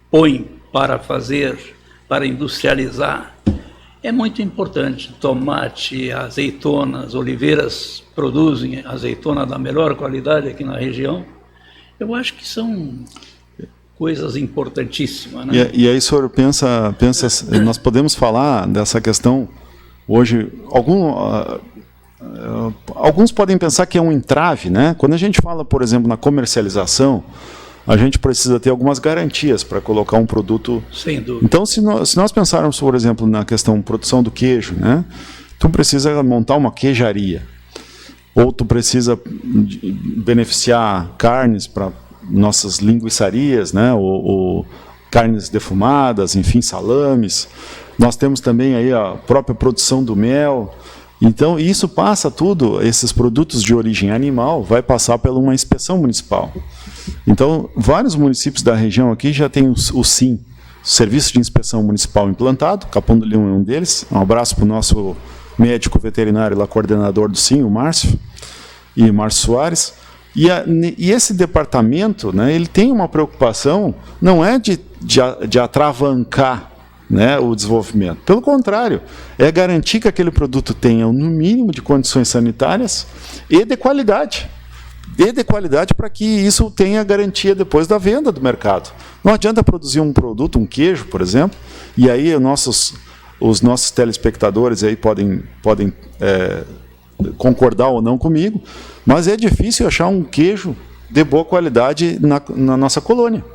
põe para industrializar, é muito importante. Tomate, azeitonas, oliveiras produzem azeitona da melhor qualidade aqui na região. Eu acho que são coisas importantíssimas, né? E aí o senhor pensa, nós podemos falar dessa questão hoje, alguns podem pensar que é um entrave, né? Quando a gente fala, por exemplo, na comercialização, a gente precisa ter algumas garantias para colocar um produto. Sem dúvida. Então, se nós pensarmos, por exemplo, na questão produção do queijo, né? Tu precisa montar uma queijaria, ou tu precisa beneficiar carnes para nossas linguiçarias, né? Ou carnes defumadas, enfim, salames. Nós temos também aí a própria produção do mel. Então, isso passa tudo, esses produtos de origem animal, vai passar por uma inspeção municipal. Então, vários municípios da região aqui já têm o SIM, Serviço de Inspeção Municipal implantado, Capão do Leão é um deles. Um abraço para o nosso médico veterinário lá, coordenador do SIM, o Márcio Soares. E esse departamento, né, ele tem uma preocupação, não é de atravancar, né, o desenvolvimento. Pelo contrário, é garantir que aquele produto tenha no mínimo de condições sanitárias e de qualidade. Para que isso tenha garantia depois da venda do mercado. Não adianta produzir um produto, um queijo, por exemplo, e aí os nossos telespectadores aí podem concordar ou não comigo, mas é difícil achar um queijo de boa qualidade na nossa colônia.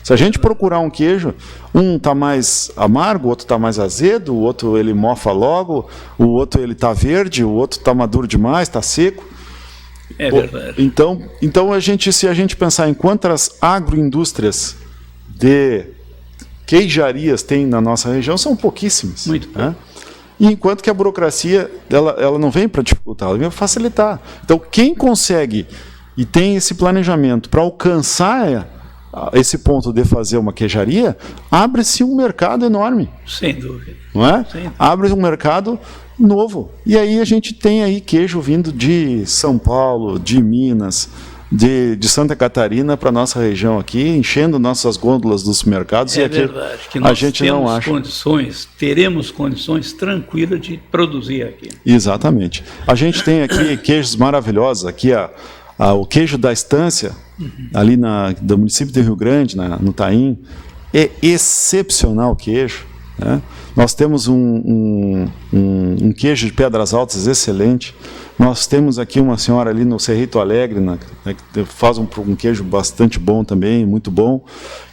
Se a gente procurar um queijo, um está mais amargo, o outro está mais azedo, o outro ele mofa logo, o outro ele está verde, o outro está maduro demais, está seco. É verdade. Então se a gente pensar em quantas agroindústrias de queijarias tem na nossa região, são pouquíssimas. Muito pouco. Né? E enquanto que a burocracia ela não vem para dificultar, ela vem para facilitar. Então, quem consegue e tem esse planejamento para alcançar esse ponto de fazer uma queijaria, abre-se um mercado enorme. Sem dúvida. Não é? Sem dúvida. Abre um mercado novo. E aí a gente tem aí queijo vindo de São Paulo, de Minas, de Santa Catarina para a nossa região aqui, enchendo nossas gôndolas dos mercados. É e aqui verdade, que nós a gente não acha. Teremos condições tranquilas de produzir aqui. Exatamente. A gente tem aqui queijos maravilhosos, aqui o queijo da Estância, ali do município de Rio Grande, no Taim, é excepcional o queijo. Né? Nós temos um queijo de Pedras Altas excelente. Nós temos aqui uma senhora ali no Cerrito Alegre, que faz um queijo bastante bom também, muito bom,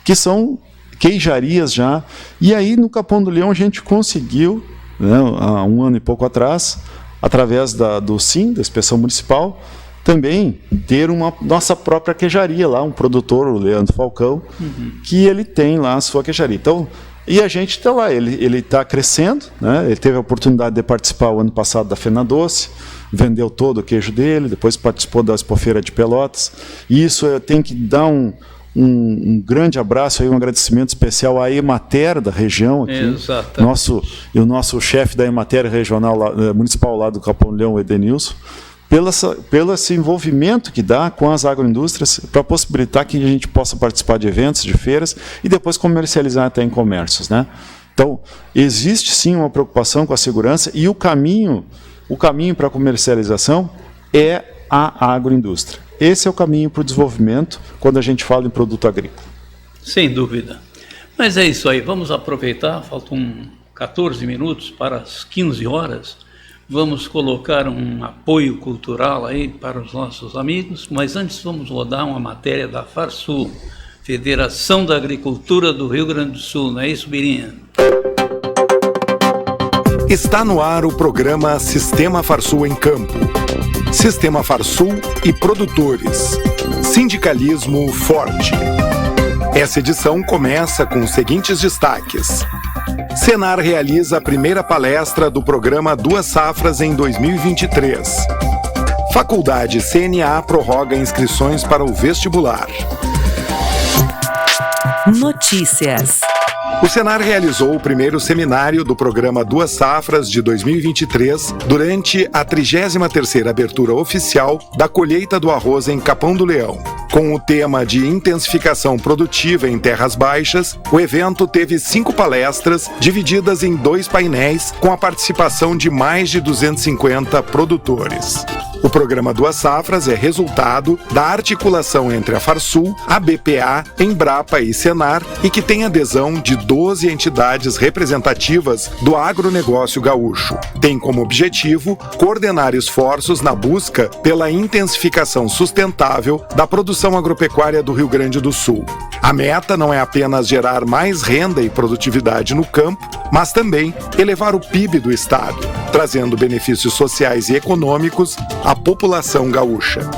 que são queijarias já. E aí no Capão do Leão a gente conseguiu, né, há um ano e pouco atrás, através do SIM, da Inspeção Municipal, também ter uma nossa própria queijaria lá, um produtor, o Leandro Falcão, que ele tem lá a sua queijaria. Então, e a gente está lá, ele está crescendo, né? Ele teve a oportunidade de participar o ano passado da Fena Doce, vendeu todo o queijo dele, depois participou da Expofeira de Pelotas, e isso eu tenho que dar um grande abraço, um agradecimento especial à Emater da região aqui. Exatamente. O nosso chefe da Emater regional municipal lá do Capão do Leão, o Edenilson, pelo esse envolvimento que dá com as agroindústrias para possibilitar que a gente possa participar de eventos, de feiras e depois comercializar até em comércios, né? Então, existe sim uma preocupação com a segurança e o caminho para a comercialização é a agroindústria. Esse é o caminho para o desenvolvimento quando a gente fala em produto agrícola. Sem dúvida. Mas é isso aí, vamos aproveitar, faltam 14 minutos para as 15 horas. Vamos colocar um apoio cultural aí para os nossos amigos, mas antes vamos rodar uma matéria da Farsul, Federação da Agricultura do Rio Grande do Sul, não é isso, Birinha? Está no ar o programa Sistema Farsul em Campo. Sistema Farsul e produtores. Sindicalismo forte. Essa edição começa com os seguintes destaques. Senar realiza a primeira palestra do programa Duas Safras em 2023. Faculdade CNA prorroga inscrições para o vestibular. Notícias. O Senar realizou o primeiro seminário do programa Duas Safras de 2023 durante a 33ª abertura oficial da colheita do arroz em Capão do Leão. Com o tema de intensificação produtiva em terras baixas, o evento teve 5 palestras divididas em 2 painéis com a participação de mais de 250 produtores. O programa Duas Safras é resultado da articulação entre a Farsul, a BPA, Embrapa e Senar e que tem adesão de 12 entidades representativas do agronegócio gaúcho. Tem como objetivo coordenar esforços na busca pela intensificação sustentável da produção agropecuária do Rio Grande do Sul. A meta não é apenas gerar mais renda e produtividade no campo, mas também elevar o PIB do estado, trazendo benefícios sociais e econômicos à população gaúcha.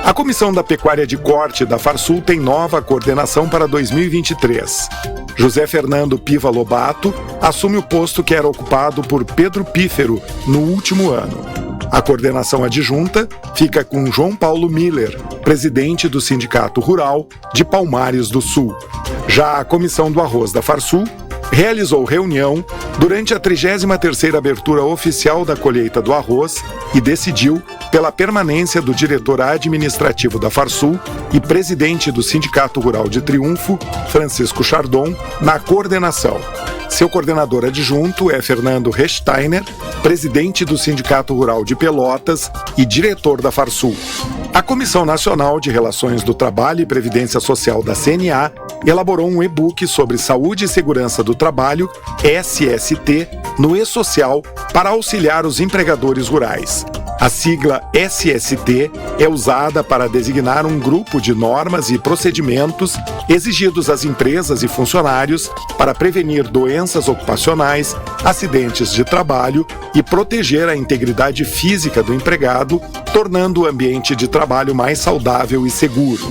A Comissão da Pecuária de Corte da Farsul tem nova coordenação para 2023. José Fernando Piva Lobato assume o posto que era ocupado por Pedro Pífero no último ano. A coordenação adjunta fica com João Paulo Miller, presidente do Sindicato Rural de Palmares do Sul. Já a Comissão do Arroz da Farsul realizou reunião durante a 33ª abertura oficial da colheita do arroz e decidiu pela permanência do diretor administrativo da Farsul e presidente do Sindicato Rural de Triunfo, Francisco Chardon, na coordenação. Seu coordenador adjunto é Fernando Rechsteiner, presidente do Sindicato Rural de Pelotas e diretor da Farsul. A Comissão Nacional de Relações do Trabalho e Previdência Social da CNA elaborou um e-book sobre saúde e segurança do trabalho, SST, no e-social para auxiliar os empregadores rurais. A sigla SST é usada para designar um grupo de normas e procedimentos exigidos às empresas e funcionários para prevenir doenças ocupacionais, acidentes de trabalho e proteger a integridade física do empregado, tornando o ambiente de trabalho mais saudável e seguro.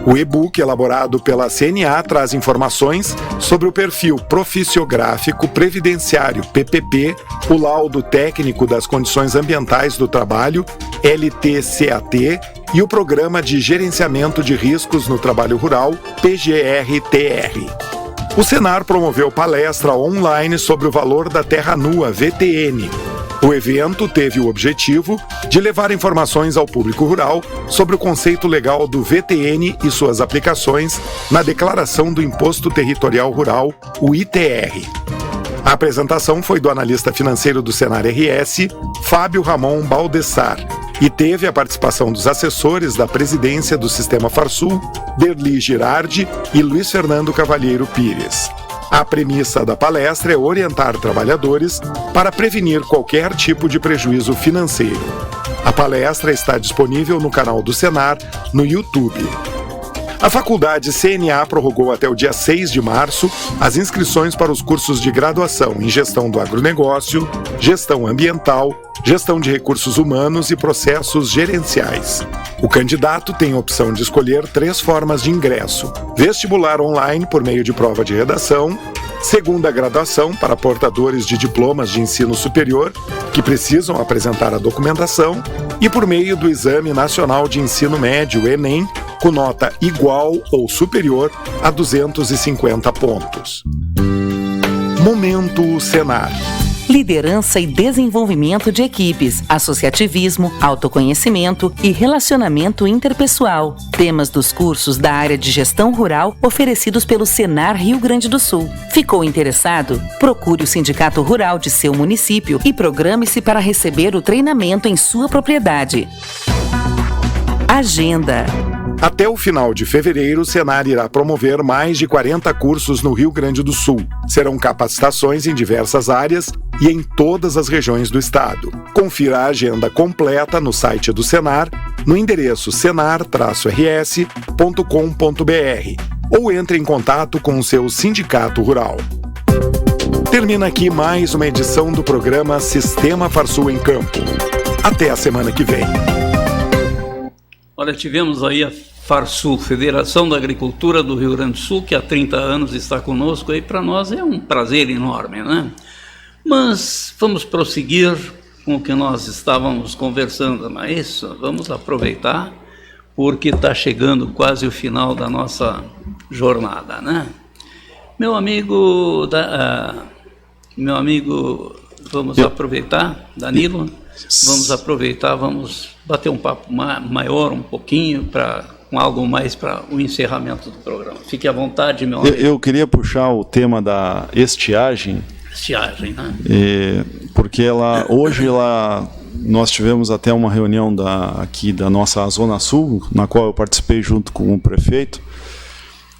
O e-book elaborado pela CNA traz informações sobre o perfil proficiográfico previdenciário PPP, o laudo técnico das condições ambientais do trabalho, LTCAT, e o Programa de Gerenciamento de Riscos no Trabalho Rural, PGRTR. O Senar promoveu palestra online sobre o valor da terra nua, VTN. O evento teve o objetivo de levar informações ao público rural sobre o conceito legal do VTN e suas aplicações na Declaração do Imposto Territorial Rural, o ITR. A apresentação foi do analista financeiro do Senar RS, Fábio Ramon Baldessar, e teve a participação dos assessores da presidência do Sistema Farsul, Derli Girardi e Luiz Fernando Cavalheiro Pires. A premissa da palestra é orientar trabalhadores para prevenir qualquer tipo de prejuízo financeiro. A palestra está disponível no canal do Senar, no YouTube. A Faculdade CNA prorrogou até o dia 6 de março as inscrições para os cursos de graduação em Gestão do Agronegócio, Gestão Ambiental, Gestão de Recursos Humanos e Processos Gerenciais. O candidato tem a opção de escolher 3 formas de ingresso: vestibular online por meio de prova de redação, segunda graduação para portadores de diplomas de ensino superior que precisam apresentar a documentação e por meio do Exame Nacional de Ensino Médio, ENEM, com nota igual ou superior a 250 pontos. Momento Senar. Liderança e desenvolvimento de equipes, associativismo, autoconhecimento e relacionamento interpessoal. Temas dos cursos da área de gestão rural oferecidos pelo Senar Rio Grande do Sul. Ficou interessado? Procure o Sindicato Rural de seu município e programe-se para receber o treinamento em sua propriedade. Agenda. Até o final de fevereiro, o Senar irá promover mais de 40 cursos no Rio Grande do Sul. Serão capacitações em diversas áreas e em todas as regiões do estado. Confira a agenda completa no site do Senar, no endereço senar-rs.com.br ou entre em contato com o seu sindicato rural. Termina aqui mais uma edição do programa Sistema Farsul em Campo. Até a semana que vem. Olha, tivemos aí a Farsul, Federação da Agricultura do Rio Grande do Sul, que há 30 anos está conosco, aí para nós é um prazer enorme, né? Mas vamos prosseguir com o que nós estávamos conversando, não é isso? Vamos aproveitar, porque está chegando quase o final da nossa jornada, né? Meu amigo, vamos aproveitar, Danilo, vamos aproveitar, vamos bater um papo maior um pouquinho, com algo mais para o encerramento do programa. Fique à vontade, meu amigo. Eu queria puxar o tema da estiagem. Estiagem, né? Porque hoje nós tivemos até uma reunião aqui da nossa Zona Sul, na qual eu participei junto com o prefeito,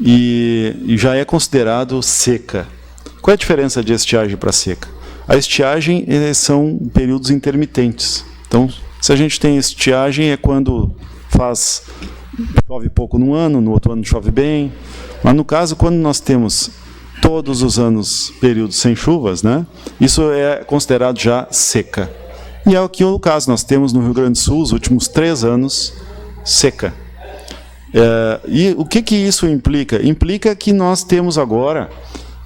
e já é considerado seca. Qual é a diferença de estiagem para seca? A estiagem são períodos intermitentes. Então, se a gente tem estiagem é quando chove pouco num ano, no outro ano chove bem. Mas no caso, quando nós temos todos os anos períodos sem chuvas, né, isso é considerado já seca. E é aqui o caso, nós temos no Rio Grande do Sul os últimos 3 anos seca. E o que isso implica? Implica que nós temos agora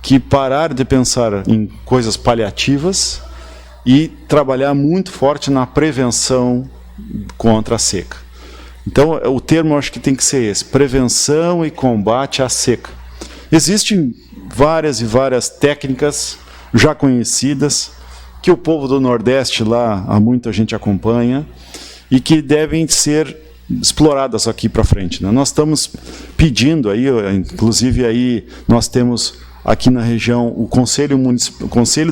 que parar de pensar em coisas paliativas e trabalhar muito forte na prevenção contra a seca. Então, o termo eu acho que tem que ser esse: prevenção e combate à seca. Existem várias e várias técnicas já conhecidas, que o povo do Nordeste lá, há muita gente acompanha, e que devem ser exploradas aqui para frente, né? Nós estamos pedindo aí, inclusive aí nós temos aqui na região o Conselho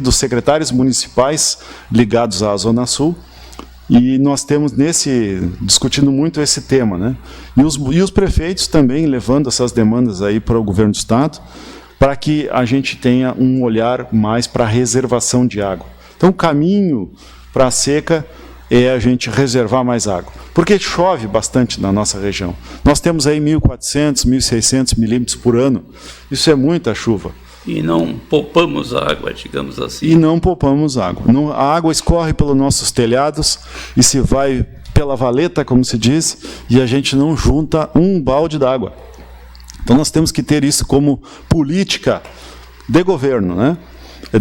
dos Secretários Municipais ligados à Zona Sul, e nós temos discutindo muito esse tema, né? E os prefeitos também levando essas demandas aí para o governo do estado, para que a gente tenha um olhar mais para a reservação de água. Então, o caminho para a seca é a gente reservar mais água, porque chove bastante na nossa região. Nós temos aí 1.400, 1.600 milímetros por ano. Isso é muita chuva. E não poupamos água, digamos assim. E não poupamos água. A água escorre pelos nossos telhados e se vai pela valeta, como se diz, e a gente não junta um balde d'água. Então nós temos que ter isso como política de governo, né?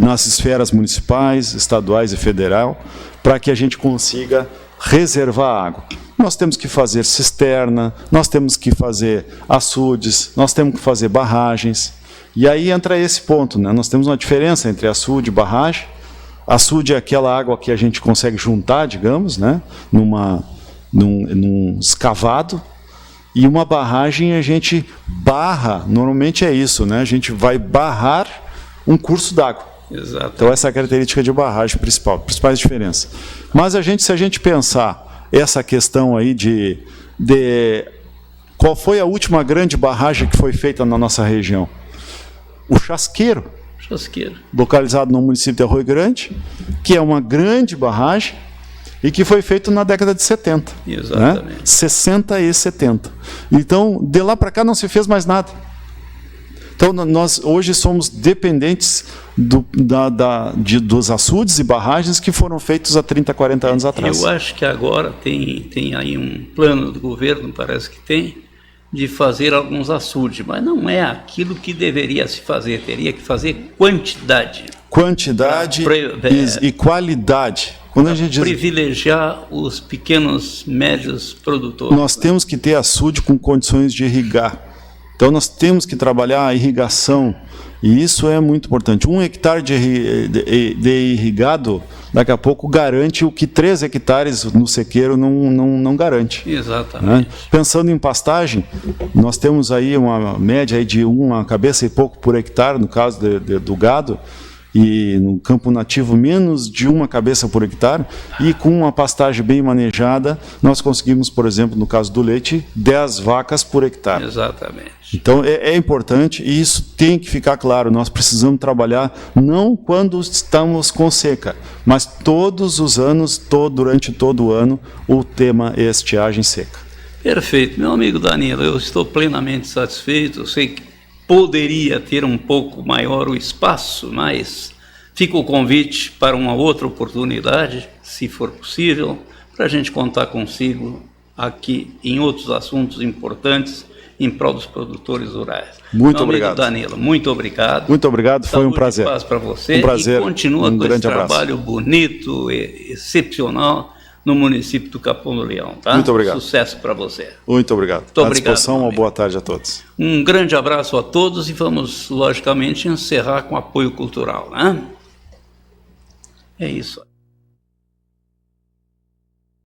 Nas esferas municipais, estaduais e federal, para que a gente consiga reservar água. Nós temos que fazer cisterna, nós temos que fazer açudes, nós temos que fazer barragens. E aí entra esse ponto, né? Nós temos uma diferença entre açude e barragem. Açude é aquela água que a gente consegue juntar, digamos, né? Num escavado. E uma barragem a gente barra, normalmente é isso, né? A gente vai barrar um curso d'água. Exato. Então essa é a característica de barragem principais diferenças. Mas se a gente pensar essa questão aí de qual foi a última grande barragem que foi feita na nossa região? O Chasqueiro, localizado no município de Arroio Grande, que é uma grande barragem e que foi feito na década de 70. Exatamente. Né? 60 e 70. Então, de lá para cá não se fez mais nada. Então, nós hoje somos dependentes dos açudes e barragens que foram feitos há 30, 40 anos atrás. Eu acho que agora tem aí um plano do governo, parece que tem, de fazer alguns açudes, mas não é aquilo que deveria se fazer, teria que fazer quantidade. Quantidade e qualidade. Quando a gente privilegiar os pequenos, médios produtores. Nós temos que ter açude com condições de irrigar. Então nós temos que trabalhar a irrigação, e isso é muito importante. 1 hectare de irrigado, daqui a pouco, garante o que 3 hectares no sequeiro não garante. Exatamente. Né? Pensando em pastagem, nós temos aí uma média aí de 1 cabeça e pouco por hectare, no caso do gado, e no campo nativo menos de uma cabeça por hectare, e com uma pastagem bem manejada, nós conseguimos, por exemplo, no caso do leite, 10 vacas por hectare. Exatamente. Então é importante, e isso tem que ficar claro, nós precisamos trabalhar não quando estamos com seca, mas todos os anos, durante todo o ano, o tema é estiagem seca. Perfeito. Meu amigo Danilo, eu estou plenamente satisfeito, eu sei que poderia ter um pouco maior o espaço, mas fica o convite para uma outra oportunidade, se for possível, para a gente contar consigo aqui em outros assuntos importantes em prol dos produtores rurais. Muito obrigado. Danilo, muito obrigado. Muito obrigado, foi um prazer. Paz para você. Um prazer. E continua com esse abraço. trabalho bonito e excepcional no município do Capão do Leão, tá? Muito obrigado. Sucesso para você. Muito obrigado. Muito à obrigado, disposição, uma boa tarde a todos. Um grande abraço a todos e vamos, logicamente, encerrar com apoio cultural, né? É isso.